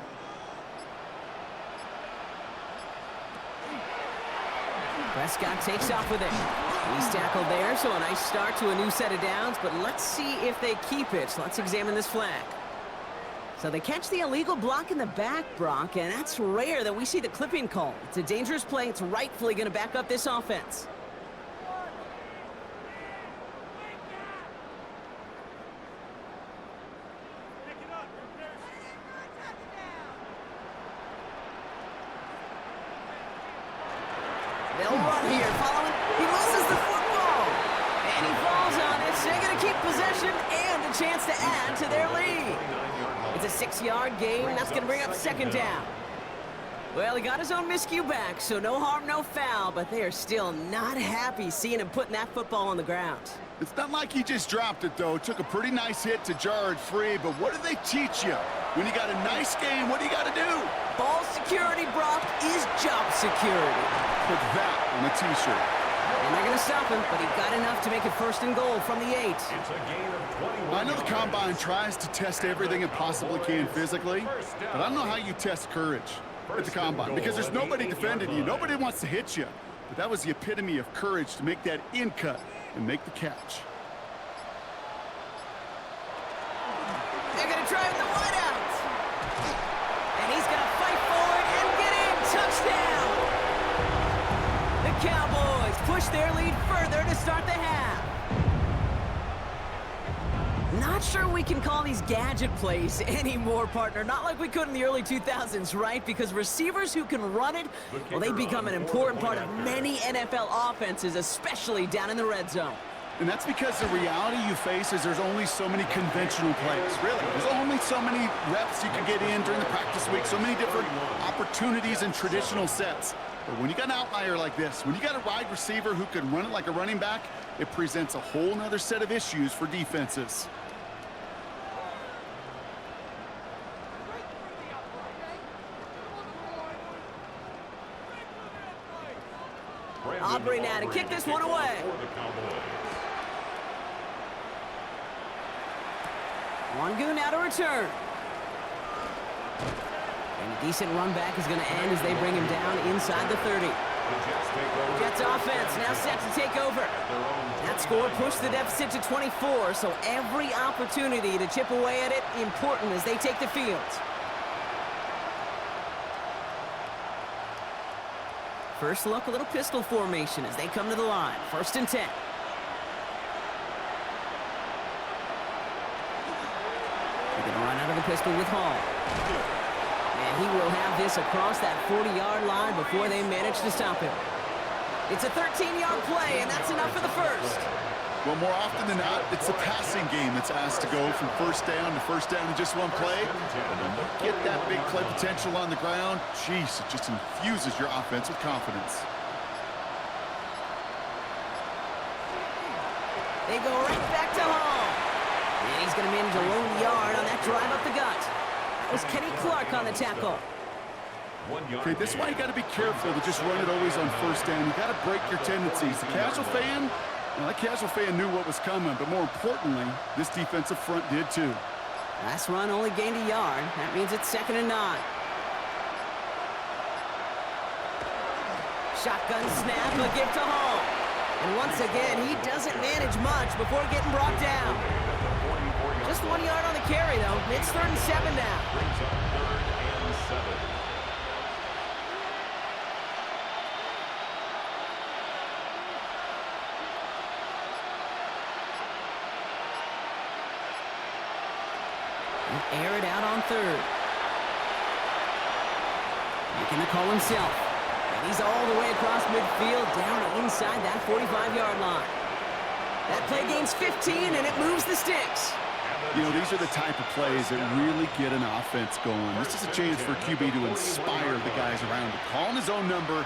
S1: Prescott takes off with it. He's tackled there, so a nice start to a new set of downs, but let's see if they keep it. So let's examine this flag. So they catch the illegal block in the back, Brock, and that's rare that we see the clipping call. It's a dangerous play. It's rightfully going to back up this offense. They'll run here, following. He loses the football. And he falls on it, so they're going to keep possession and a chance to add to their lead. It's a 6-yard gain. That's going to bring up 2nd down. Well, he got his own miscue back, so no harm, no foul, but they are still not happy seeing him putting that football on the ground.
S2: It's not like he just dropped it, though. Took a pretty nice hit to jar it free, but what do they teach you? When you got a nice game, what do you got to do?
S1: Ball security, Brock, is job security.
S2: Put that on a T-shirt.
S1: And they're going to stop him, but he got enough to make it 1st and goal from the 8.
S3: It's a gain of 21.
S2: I know the Combine tries to test everything it possibly can physically, but I don't know how you test courage. at the combine because there's nobody defending you. Nobody wants to hit you. But that was the epitome of courage to make that in cut and make the catch.
S1: They're going to try with the wideout. And he's going to fight forward and get in. Touchdown. The Cowboys push their lead further to start the half. Not sure we can call these gadget plays anymore, partner. Not like we could in the early 2000s, right? Because receivers who can run it, well, they become an important part of many NFL offenses, especially down in the red zone.
S2: And that's because the reality you face is there's only so many conventional plays, really. There's only so many reps you can get in during the practice week, so many different opportunities and traditional sets. But when you got an outlier like this, when you got a wide receiver who can run it like a running back, it presents a whole nother set of issues for defenses.
S1: Aubrey now to kick this one away. One goon now to return. And a decent run back is going to end as they bring him down inside the 30. Jets offense now set to take over. That score pushed the deficit to 24, so every opportunity to chip away at it important as they take the field. First look, a little pistol formation as they come to the line. 1st and 10. They're going to run out of the pistol with Hall. And he will have this across that 40-yard line before they manage to stop him. It's a 13-yard play, and that's enough for the first.
S2: Well, more often than not, it's the passing game that's asked to go from first down in just one play. And when you get that big play potential on the ground, geez, it just infuses your offense with confidence.
S1: They go right back to Hall. And he's going to manage a lone yard on that drive up the gut. That was Kenny Clark on the tackle.
S2: Okay, this is why you got to be careful to just run it always on first down. You got to break your tendencies. The casual fan, well, that casual fan knew what was coming, but more importantly, this defensive front did too.
S1: Last run only gained a yard. That means it's 2nd and 9. Shotgun snap, a give to Hall. And once again, he doesn't manage much before getting brought down. Just 1 yard on the carry, though. It's 3rd and 7 now.
S3: Brings up 3rd and 7.
S1: Air it out on 3rd. Making the call himself. And he's all the way across midfield, down inside that 45-yard line. That play gains 15, and it moves the sticks.
S2: You know, these are the type of plays that really get an offense going. This is a chance for QB to inspire the guys around him. Calling his own number,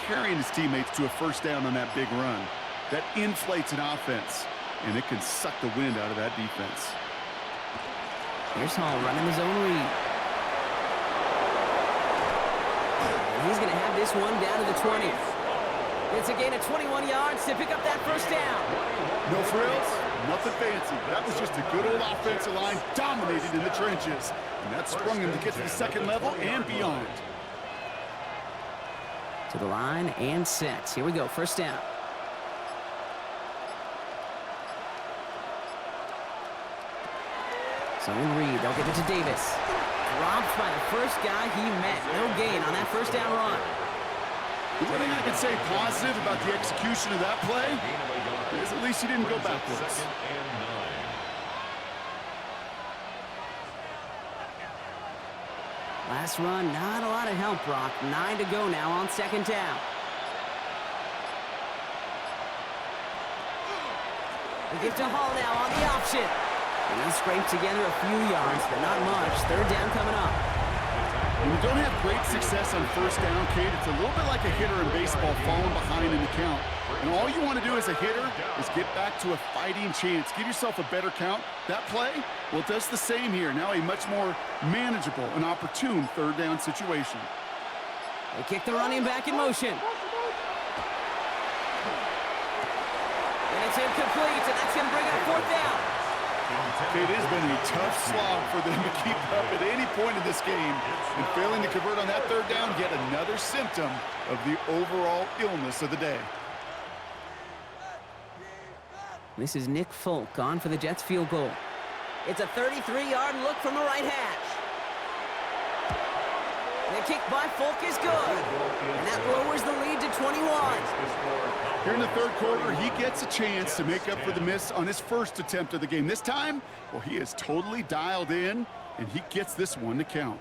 S2: carrying his teammates to a first down on that big run. That inflates an offense, and it can suck the wind out of that defense.
S1: Here's Hall running his own read. And he's going to have this one down to the 20. It's a gain of 21 yards to pick up that first down.
S2: No frills, nothing fancy. That was just a good old offensive line dominated in the trenches. And that sprung him to get to the 2nd level and beyond.
S1: To the line and set. Here we go, first down. So Reed, they'll give it to Davis. Dropped by the first guy he met. No gain on that first down run.
S2: The one thing I can say positive about the execution of that play is at least he didn't go backwards.
S1: Last run, not a lot of help, Brock. 9 to go now on 2nd down. We give to Hall now on the option. And he scraped together a few yards, but not much. 3rd down coming up.
S2: When you don't have great success on first down, Kate, it's a little bit like a hitter in baseball falling behind in the count. And all you want to do as a hitter is get back to a fighting chance. Give yourself a better count. That play, well, it does the same here. Now a much more manageable and opportune 3rd down situation.
S1: They kick the running back in motion. And it's incomplete, and that's going to bring up 4th down.
S2: Okay, it has been a tough slog for them to keep up at any point in this game. And failing to convert on that third down, yet another symptom of the overall illness of the day.
S1: This is Nick Folk on for the Jets field goal. It's a 33-yard look from the right hash. The kick by Folk is good. And that lowers the lead to 21.
S2: Here in the third quarter, he gets a chance to make up for the miss on his first attempt of the game. This time, well, he is totally dialed in, and he gets this one to count.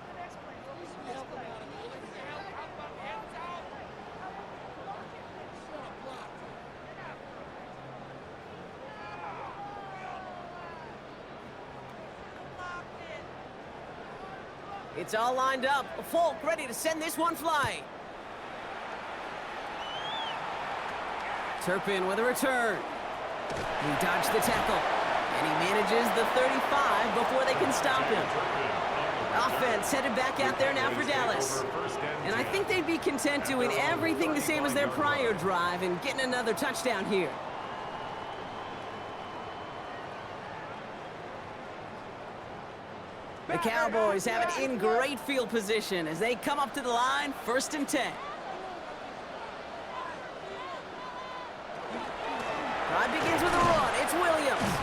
S1: It's all lined up. Folk ready to send this one flying. Turpin with a return. He dodged the tackle. And he manages the 35 before they can stop him. Offense headed back out there now for Dallas. And I think they'd be content doing everything the same as their prior drive and getting another touchdown here. The Cowboys have it in great field position as they come up to the line, 1st and 10. Drive begins with a run. It's Williams.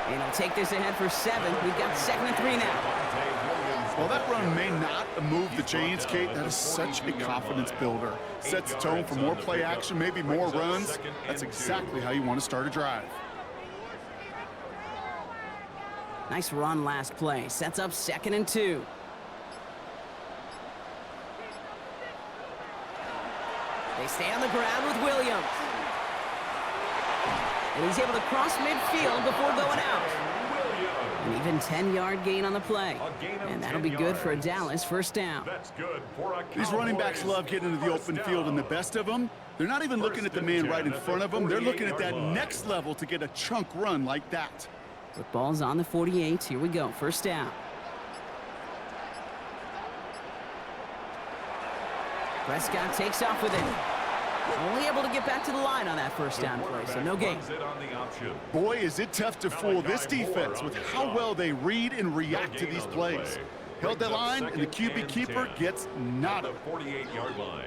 S1: And he'll take this ahead for 7. We've got 2nd and 3 now.
S2: Well, that run may not move the chains, Kate. That is such a confidence builder. Sets the tone for more play action, maybe more runs. That's exactly how you want to start a drive.
S1: Nice run last play. Sets up 2nd and 2. They stay on the ground with Williams. And he's able to cross midfield before going out. An even 10-yard gain on the play. And that'll be good for a Dallas 1st down.
S2: These running backs love getting into the open field, and the best of them, they're not even looking at the man right in front of them. They're looking at that next level to get a chunk run like that.
S1: Football's on the 48. Here we go. 1st down. Prescott takes off with it. Only able to get back to the line on that 1st down play, so no gain.
S2: Boy, is it tough to fool this defense with how well they read and react to these plays. Held that line, and the QB keeper gets nada.
S3: 48-yard line.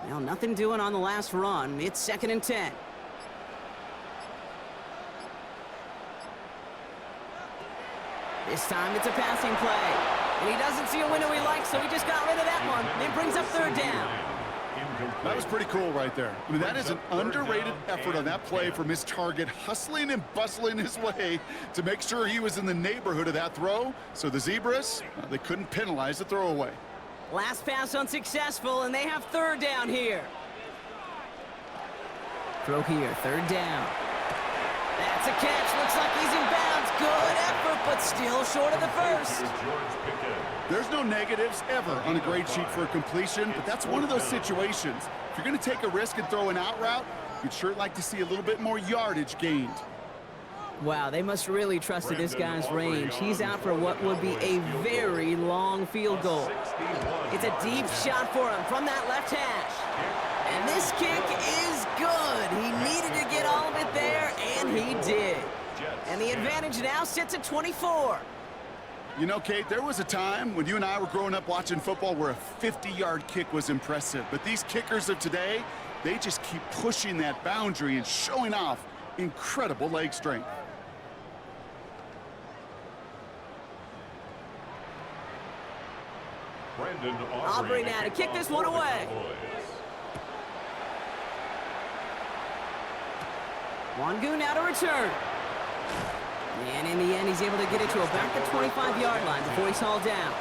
S1: Well, nothing doing on the last run. It's 2nd and 10. This time it's a passing play. And he doesn't see a window he likes, so he just got rid of that one. It brings up 3rd down.
S2: That was pretty cool right there. I mean, that is an underrated effort on that play from his target, hustling and bustling his way to make sure he was in the neighborhood of that throw. So the Zebras, they couldn't penalize the throwaway.
S1: Last pass unsuccessful, and they have 3rd down here. Throw here, 3rd down. That's a catch. Looks like he's in bounds. Good effort, but still short of the 1st.
S2: There's no negatives ever on a grade sheet for a completion, but that's one of those situations. If you're going to take a risk and throw an out route, you'd sure like to see a little bit more yardage gained.
S1: Wow, they must really trust this guy's range. He's out for what would be a very long field goal. It's a deep shot for him from that left hash. And this kick is good. He needed to get all of it there, and he did. And the advantage now sits at 24.
S2: You know, Kate, there was a time when you and I were growing up watching football where a 50-yard kick was impressive. But these kickers of today, they just keep pushing that boundary and showing off incredible leg strength.
S1: Aubrey now to kick this one away. Wangu now to return. And in the end, he's able to get it to about the 25-yard line before he's hauled down.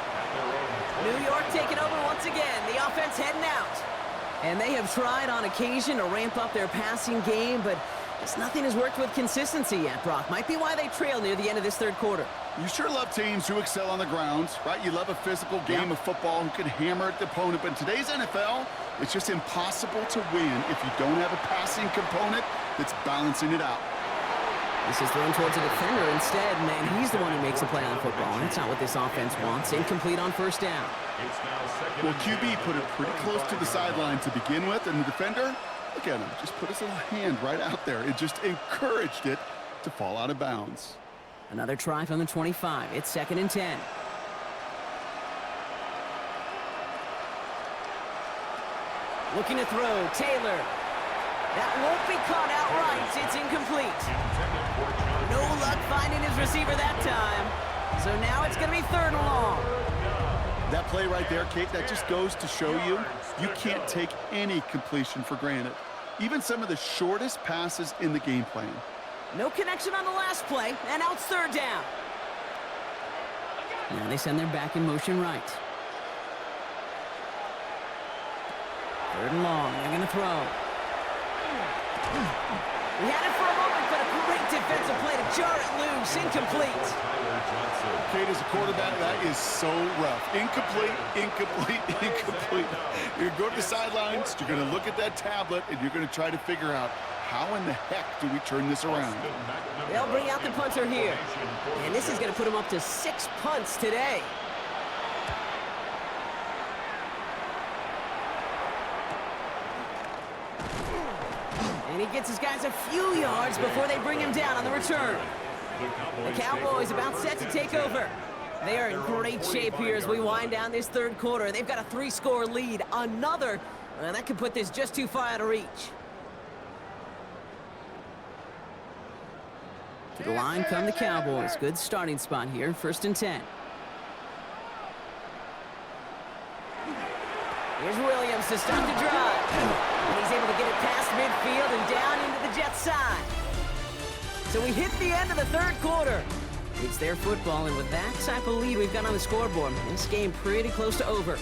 S1: New York taking over once again. The offense heading out. And they have tried on occasion to ramp up their passing game, but just nothing has worked with consistency yet, Brock. Might be why they trail near the end of this 3rd quarter.
S2: You sure love teams who excel on the ground, right? You love a physical game of football who can hammer at the opponent. But in today's NFL, it's just impossible to win if you don't have a passing component that's balancing it out.
S1: This is thrown towards a defender instead, man. He's the one who makes a play on the football, and that's not what this offense wants. Incomplete on 1st down.
S2: Well, QB put it pretty close to the sideline to begin with, and the defender, Look at him. Just put his little hand right out there. It just encouraged it to fall out of bounds.
S1: Another try from the 25. It's 2nd and 10. Looking to throw. Taylor. That won't be caught outright. It's incomplete. No luck finding his receiver that time. So now it's going to be 3rd and long.
S2: That play right there, Kate, that just goes to show you, you can't take any completion for granted. Even some of the shortest passes in the game plan.
S1: No connection on the last play, and now it's 3rd down. Now they send their back in motion right. 3rd and long, they're going to throw. We had it for a moment, but a great defensive play to jar it loose. Incomplete.
S2: Kate, as a quarterback, that is so rough. Incomplete, incomplete, incomplete. You're going to go to the sidelines, you're going to look at that tablet, and you're going to try to figure out how in the heck do we turn this around.
S1: They'll bring out the punter here. And this is going to put him up to 6 punts today. And he gets his guys a few yards before they bring him down on the return. The Cowboys about set to take over. They are in great shape here as we wind down this 3rd quarter. They've got a 3-score lead. Another, that could put this just too far out of reach. To the line come the Cowboys. Good starting spot here. 1st and 10. Here's Williams to start the drive. And he's able to get it past midfield and down into the Jets' side. So we hit the end of the 3rd quarter. It's their football, and with that type of lead we've got on the scoreboard, this game pretty close to over.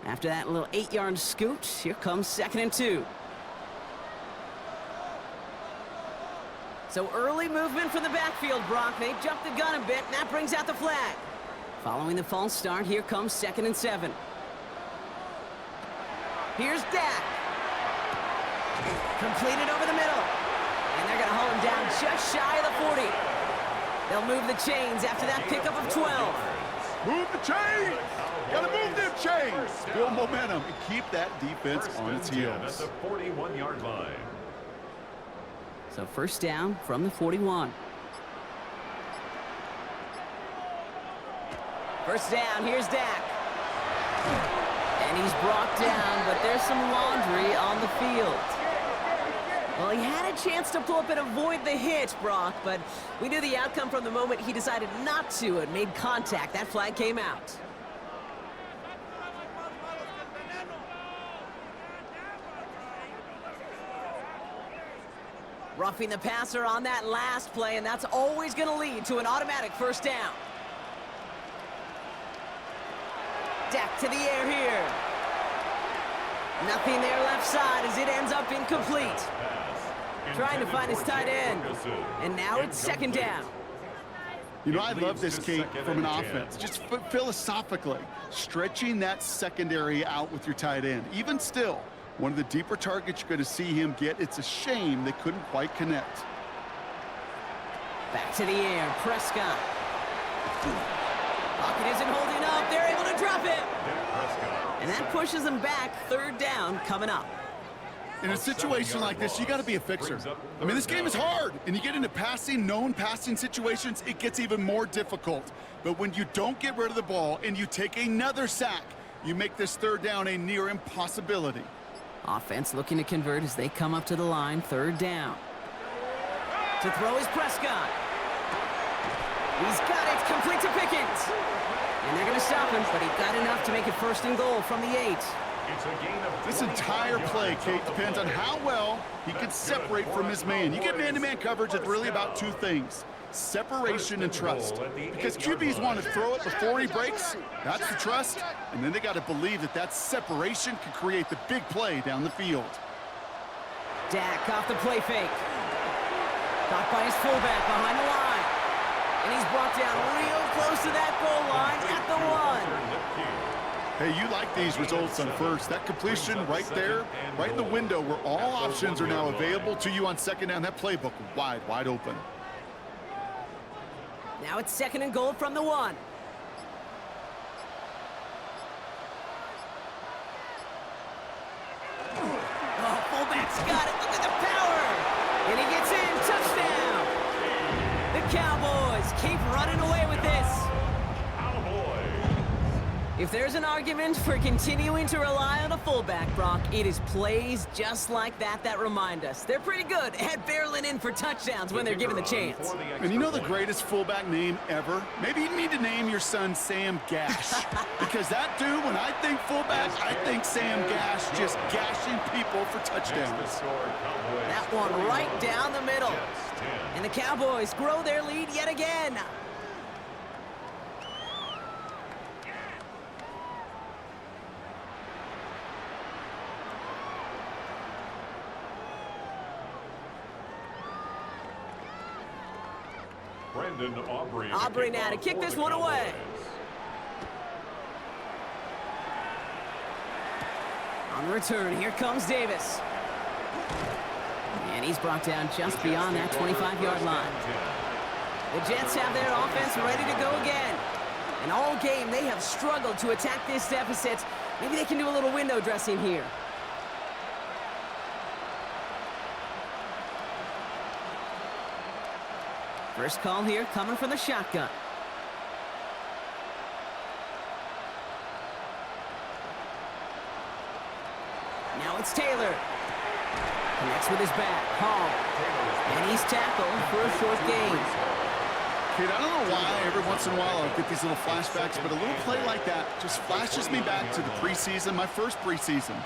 S1: After that little 8-yard scoot, here comes 2nd and 2. So early movement from the backfield, Brock. They jumped the gun a bit, and that brings out the flag. Following the false start, here comes 2nd and 7. Here's Dak. Completed over the middle. And they're going to haul him down just shy of the 40. They'll move the chains after that pickup of 12.
S2: Move the chains! Gotta move them chains! Build momentum and keep that defense on its heels.
S3: At the 41-yard line.
S1: So 1st down from the 41. 1st down, here's Dak. And he's brought down, but there's some laundry on the field. Well, he had a chance to pull up and avoid the hit, Brock, but we knew the outcome from the moment he decided not to and made contact. That flag came out. Roughing the passer on that last play, and that's always going to lead to an automatic 1st down. Dak to the air here. Nothing there left side as it ends up incomplete. Trying to find his tight end. And now it's 2nd down.
S2: You know, I love this, Kate, from an offense. Just philosophically, stretching that secondary out with your tight end. Even still, one of the deeper targets you're going to see him get. It's a shame they couldn't quite connect.
S1: Back to the air, Prescott. Pocket isn't holding up. They're able to drop it. And that pushes them back. 3rd down coming up.
S2: In a situation like this, you got to be a fixer. I mean, this game is hard, and you get into known passing situations, it gets even more difficult. But when you don't get rid of the ball and you take another sack, you make this 3rd down a near impossibility.
S1: Offense looking to convert as they come up to the line. 3rd down. To throw is Prescott. He's got it. Complete to Pickens. And they're going to stop him, but he got enough to make it 1st and goal from the 8.
S2: This entire play, Kate, depends on how well he can separate from his man. You get man-to-man coverage, it's really about 2 things. Separation and trust. Because QBs want to throw it before he breaks. That's the trust. And then they got to believe that that separation can create the big play down the field.
S1: Dak off the play fake. Caught by his fullback behind the line. And he's brought down real close to that goal line at the 1.
S2: Hey, you like these results on first. That completion right there, right in the window where all options are now available to you on second down. That playbook wide open.
S1: Now it's 2nd and goal from the 1. Oh, fullback's got it. Look at the power. And he gets in. Touchdown. The Cowboys keep running away with this. If there's an argument for continuing to rely on a fullback, Brock, it is plays just like that remind us. They're pretty good at barreling in for touchdowns when they're given the chance.
S2: And you know the greatest fullback name ever? Maybe you need to name your son Sam Gash. Because that dude, when I think fullback, I think Sam Gash just gashing people for touchdowns.
S1: That one right down the middle. And the Cowboys grow their lead yet again. Aubrey now to kick this one away. On the return, here comes Davis. And he's brought down just beyond that 25-yard line. The Jets have their offense ready to go again. And all game, they have struggled to attack this deficit. Maybe they can do a little window dressing here. First call here coming from the shotgun. Now it's Taylor. Connects with his back. Hall. And he's tackled for a short gain.
S2: Kid, I don't know why every once in a while I'll get these little flashbacks, but a little play like that just flashes me back to the preseason, my first preseason.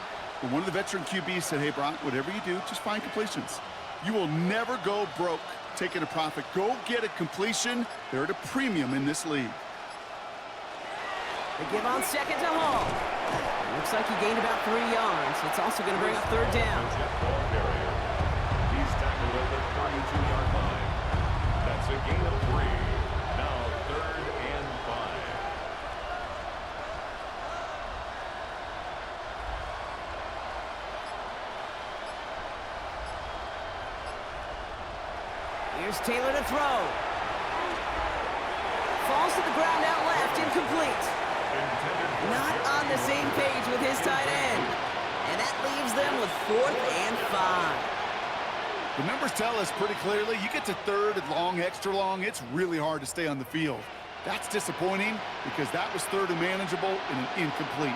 S2: When one of the veteran QBs said, hey, Brock, whatever you do, just find completions. You will never go broke taking a profit. Go get a completion. They're at a premium in this league.
S1: They give on second to Hall. Looks like he gained about 3 yards. It's also going to bring up third down.
S3: He's tackled at the 32-yard line. That's a gain of 3. Now 3rd and 5.
S1: Here's Taylor to throw. Falls to the ground out left, incomplete. Not on the same page with his tight end. And that leaves them with 4th and 5.
S2: The numbers tell us pretty clearly, you get to 3rd and long, extra long, it's really hard to stay on the field. That's disappointing because that was 3rd and manageable and an incomplete.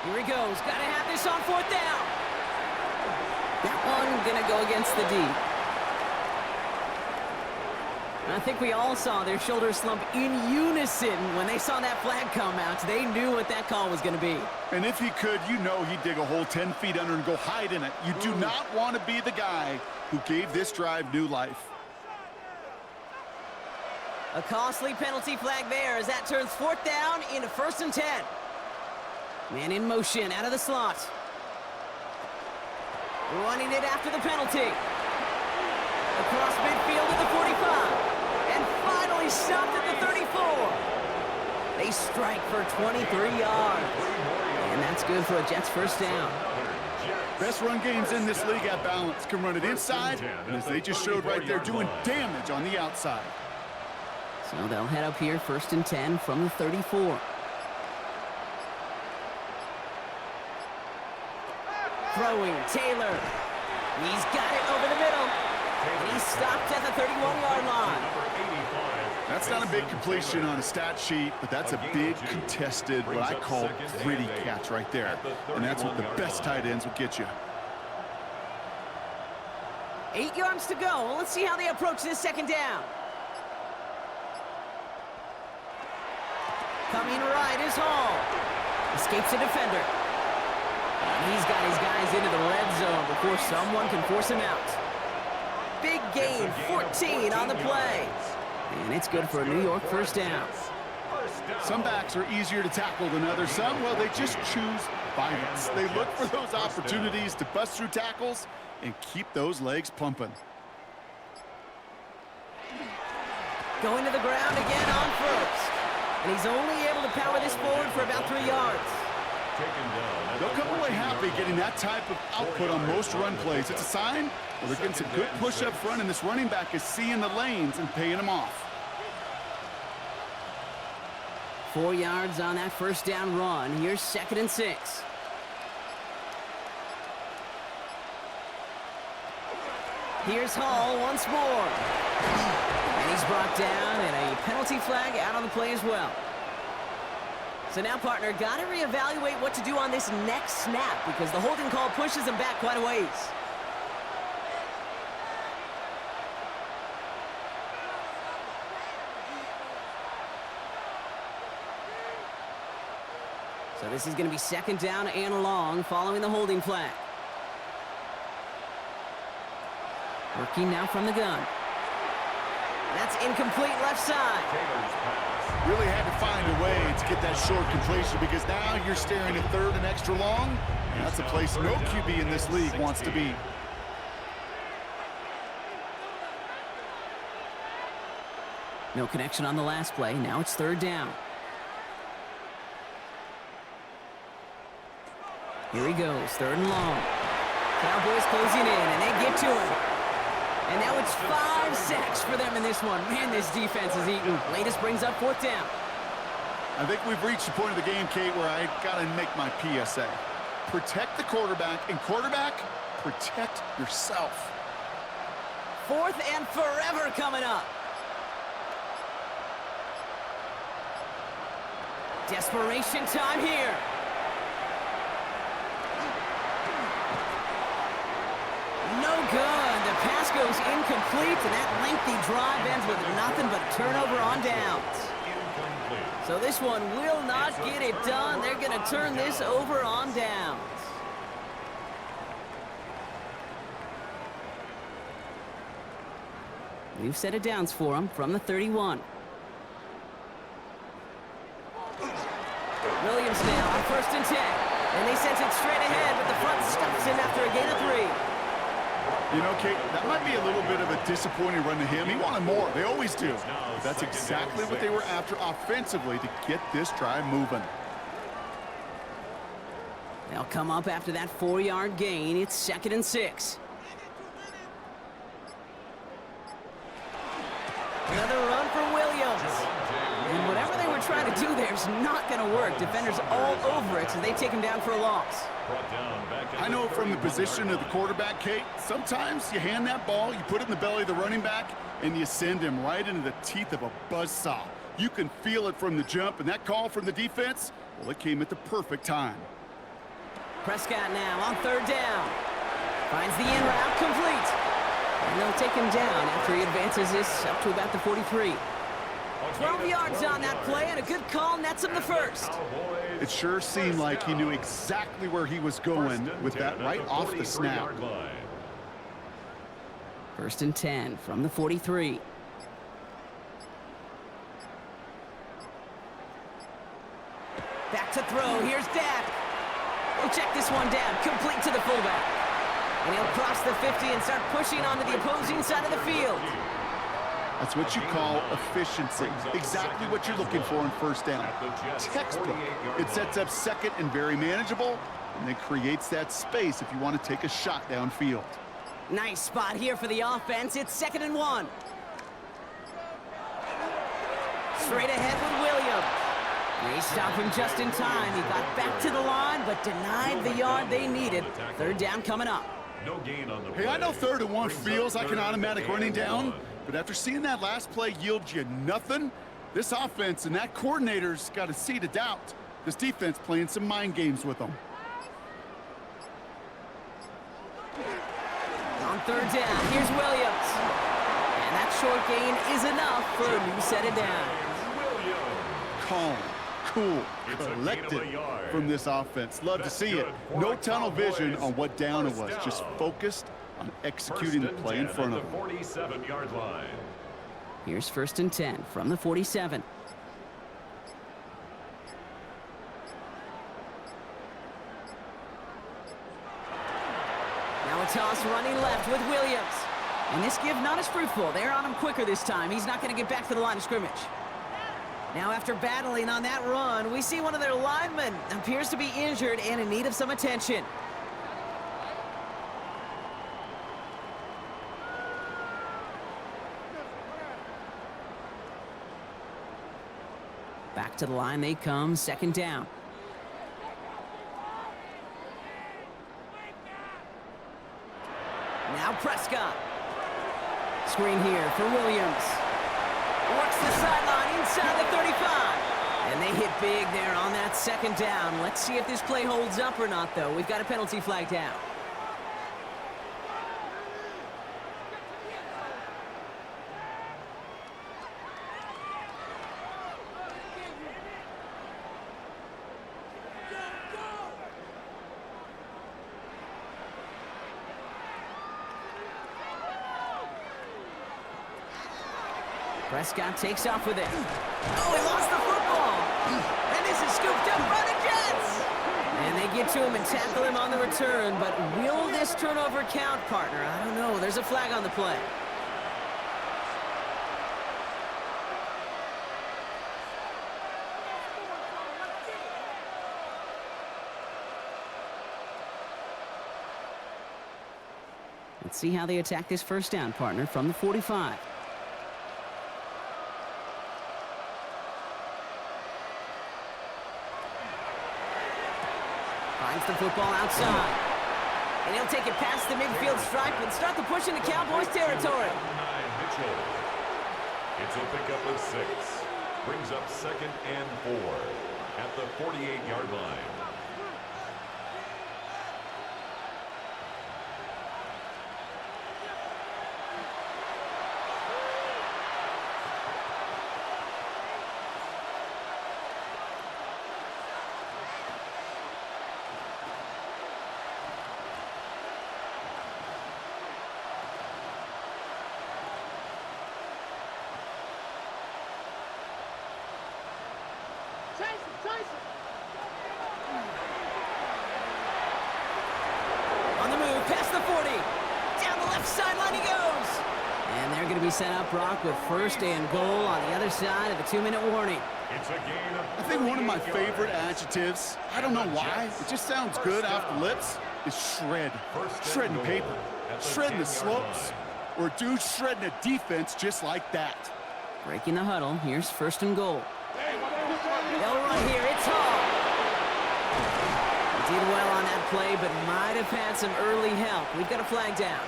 S1: Here he goes. Got to have this on 4th down. That one going to go against the D. I think we all saw their shoulders slump in unison when they saw that flag come out. They knew what that call was going to be.
S2: And if he could, you know he'd dig a hole 10 feet under and go hide in it. You do not want to be the guy who gave this drive new life.
S1: A costly penalty flag there as that turns 4th down into 1st and 10. Man in motion out of the slot. Running it after the penalty. Across midfield at the 45. And finally stopped at the 34. They strike for 23 yards. And that's good for a Jets first down.
S2: Best run games in this league at balance. Can run it inside, and as they just showed right there, doing damage on the outside.
S1: So they'll head up here 1st and 10 from the 34. Throwing, Taylor. He's got it over the middle. And he's stopped at the 31-yard line.
S2: That's not a big completion on a stat sheet, but that's a big contested, what I call gritty catch right there. And that's what the best tight ends will get you.
S1: 8 yards to go. Let's see how they approach this 2nd down. Coming right is Hall. Escapes a defender. And he's got his guys into the red zone before someone can force him out. Big gain, 14 on the play. And it's good for a New York first down.
S2: Some backs are easier to tackle than others. Some, well, they just choose violence. They look for those opportunities to bust through tackles and keep those legs pumping.
S1: Going to the ground again on first. And he's only able to power this forward for about 3 yards.
S2: They'll come away happy getting that type of output on most run plays. It's a sign well, they're getting some good push up front, and this running back is seeing the lanes and paying them off.
S1: 4 yards on that first down run. Here's 2nd and 6. Here's Hall once more. And he's brought down, and a penalty flag out on the play as well. So now, partner, got to reevaluate what to do on this next snap because the holding call pushes him back quite a ways. So this is going to be 2nd down and long following the holding flag. Working now from the gun. That's incomplete left side.
S2: Really had to find a way to get that short completion because now you're staring at 3rd and extra long. And that's a place no QB in this league wants to be.
S1: No connection on the last play. Now it's 3rd down. Here he goes, 3rd and long. Cowboys closing in, and they get to him. And now it's 5 sacks for them in this one. Man, this defense is eating. Latest brings up 4th down.
S2: I think we've reached the point of the game, Kate, where I got to make my PSA. Protect the quarterback, and quarterback, protect yourself.
S1: 4th and forever coming up. Desperation time here. No good. The pass goes incomplete, and that lengthy drive ends with nothing but a turnover on downs. So this one will not get it done. They're going to turn this over on downs. New set of downs for him from the 31. Williams now on 1st and 10. And they sent it straight ahead, but the front stops him after a gain of 3.
S2: You know, Kate, that might be a little bit of a disappointing run to him. He wanted more. They always do. But that's exactly what they were after offensively to get this drive moving.
S1: They'll come up after that 4-yard gain. It's 2nd and 6. Another run for Williams. And whatever they were trying to do there is not going to work. Defenders all over it, so they take him down for a loss.
S2: I know from the position of the quarterback, Kate, sometimes you hand that ball, you put it in the belly of the running back, and you send him right into the teeth of a buzzsaw. You can feel it from the jump, and that call from the defense, well, it came at the perfect time.
S1: Prescott now on 3rd down. Finds the in route complete. And they'll take him down after he advances this up to about the 43. 12 yards on that play, and a good call nets him the first.
S2: It sure seemed like he knew exactly where he was going with that right off the snap.
S1: 1st and 10 from the 43. Back to throw. Here's Dak. He'll check this one down. Complete to the fullback. And he'll cross the 50 and start pushing onto the opposing side of the field.
S2: That's what you call efficiency. Exactly what you're looking for in 1st down. Textbook. It sets up 2nd and very manageable, and then creates that space if you want to take a shot downfield.
S1: Nice spot here for the offense. It's 2nd and 1. Straight ahead with Williams. They stop him just in time. He got back to the line, but denied the yard they needed. 3rd down coming up.
S2: Hey, I know 3rd and 1 feels like an automatic running down, but after seeing that last play yield you nothing, this offense and that coordinator's got a seed of doubt. This defense playing some mind games with them.
S1: On 3rd down, here's Williams. And that short gain is enough for a new set of downs.
S2: Calm, cool, collected from this offense. Love to see it. No tunnel vision on what down it was. Just focused on executing the play in front of them.
S3: 47-yard line.
S1: Here's 1st and 10 from the 47. Now a toss running left with Williams. And this give not as fruitful. They're on him quicker this time. He's not going to get back to the line of scrimmage. Now after battling on that run, we see one of their linemen appears to be injured and in need of some attention. Back to the line they come, 2nd down. Now Prescott. Screen here for Williams. Works the sideline inside the 35. And they hit big there on that 2nd down. Let's see if this play holds up or not, though. We've got a penalty flag down. Prescott takes off with it. Oh, he lost the football. And this is scooped up by the Jets. And they get to him and tackle him on the return. But will this turnover count, partner? I don't know. There's a flag on the play. Let's see how they attack this 1st down, partner, from the 45. Finds the football outside. And he'll take it past the midfield stripe and start the push into Cowboys territory.
S3: Mitchell. It's a pickup of 6. Brings up 2nd and 4 at the 48-yard line.
S1: On the move, past the 40. Down the left sideline he goes. And they're going to be set up, Brock, with 1st and goal on the other side of the 2-minute warning.
S3: It's a gain of
S2: I think one of my favorite adjectives, I don't know why, it just sounds good off the lips, is shred. Shredding paper, shredding the slopes, or a dude shredding a defense just like that.
S1: Breaking the huddle. Here's 1st and goal. They'll run here. It's Hall. Did well on that play, but might have had some early help. We've got a flag down.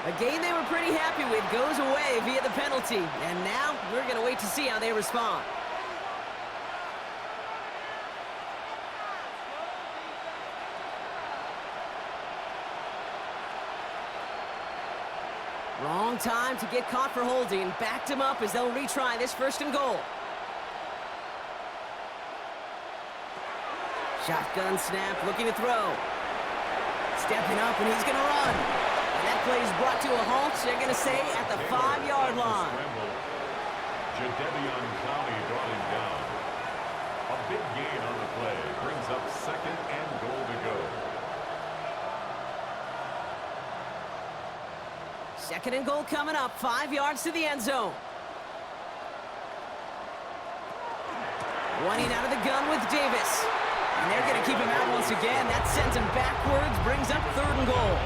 S1: A game they were pretty happy with goes away via the penalty. And now we're going to wait to see how they respond. Wrong time to get caught for holding. Backed him up as they'll retry this 1st and goal. Shotgun snap, looking to throw. Stepping up, and he's going to run. And that play is brought to a halt, they're going to say, at the 5-yard line.
S3: Jadeveon Clowney brought him down. A big gain on the play brings up 2nd and goal to go.
S1: 2nd and goal coming up, 5 yards to the end zone. Running out of the gun with Davis. And they're going to keep him out once again. That sends him backwards, brings up 3rd and goal.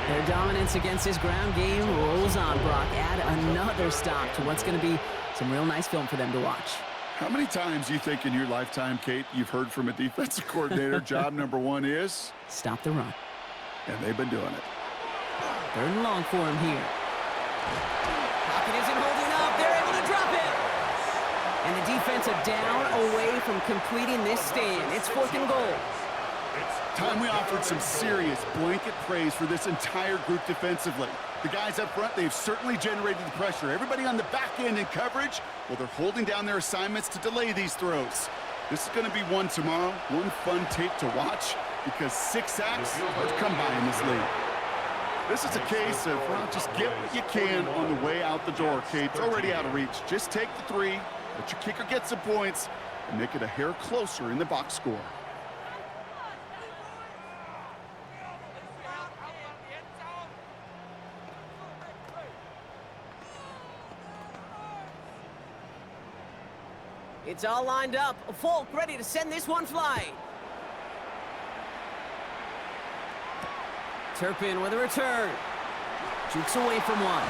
S1: Their dominance against this ground game rolls on, Brock. Add another stop to what's going to be some real nice film for them to watch.
S2: How many times do you think in your lifetime, Kate, you've heard from a defensive coordinator, job number 1 is?
S1: Stop the run.
S2: And they've been doing it.
S1: 3rd and long for him here. Pocket isn't holding up. They're able to drop it. And the defense are down away from completing this stand. It's 4th and goal.
S2: Time we offered some serious blanket praise for this entire group defensively. The guys up front, they've certainly generated the pressure. Everybody on the back end in coverage, well, they're holding down their assignments to delay these throws. This is going to be one tomorrow, one fun tape to watch, because 6 sacks are to come by in this league. This is a case of, well, just get what you can on the way out the door, Kate. It's already out of reach. Just take the 3, let your kicker get some points, and make it a hair closer in the box score.
S1: It's all lined up. Folk ready to send this one flying. Turpin with a return. Jukes away from one.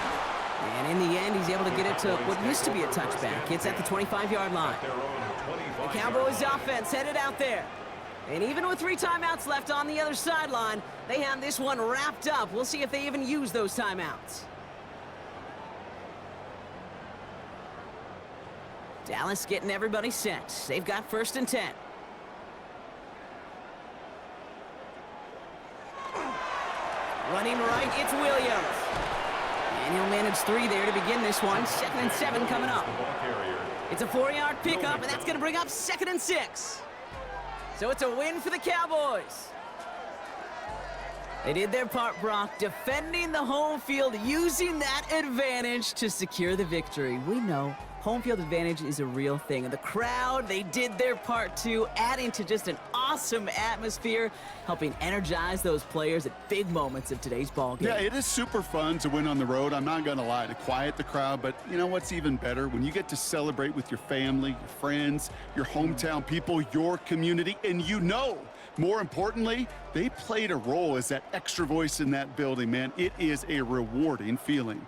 S1: And in the end, he's able to get it to what used to be a touchback. It's at the 25-yard line. The Cowboys offense headed out there. And even with 3 timeouts left on the other sideline, they have this one wrapped up. We'll see if they even use those timeouts. Dallas getting everybody set. They've got 1st and 10. Running right, it's Williams. And he'll manage 3 there to begin this one. 2nd and 7 coming up. It's a 4-yard pickup, and that's going to bring up 2nd and 6. So it's a win for the Cowboys. They did their part, Brock, defending the home field, using that advantage to secure the victory. We know home field advantage is a real thing. And the crowd, they did their part too, adding to just an awesome atmosphere, helping energize those players at big moments of today's ball game.
S2: Yeah, it is super fun to win on the road. I'm not going to lie, to quiet the crowd. But you know what's even better? When you get to celebrate with your family, your friends, your hometown people, your community, and you know, more importantly, they played a role as that extra voice in that building, man. It is a rewarding feeling.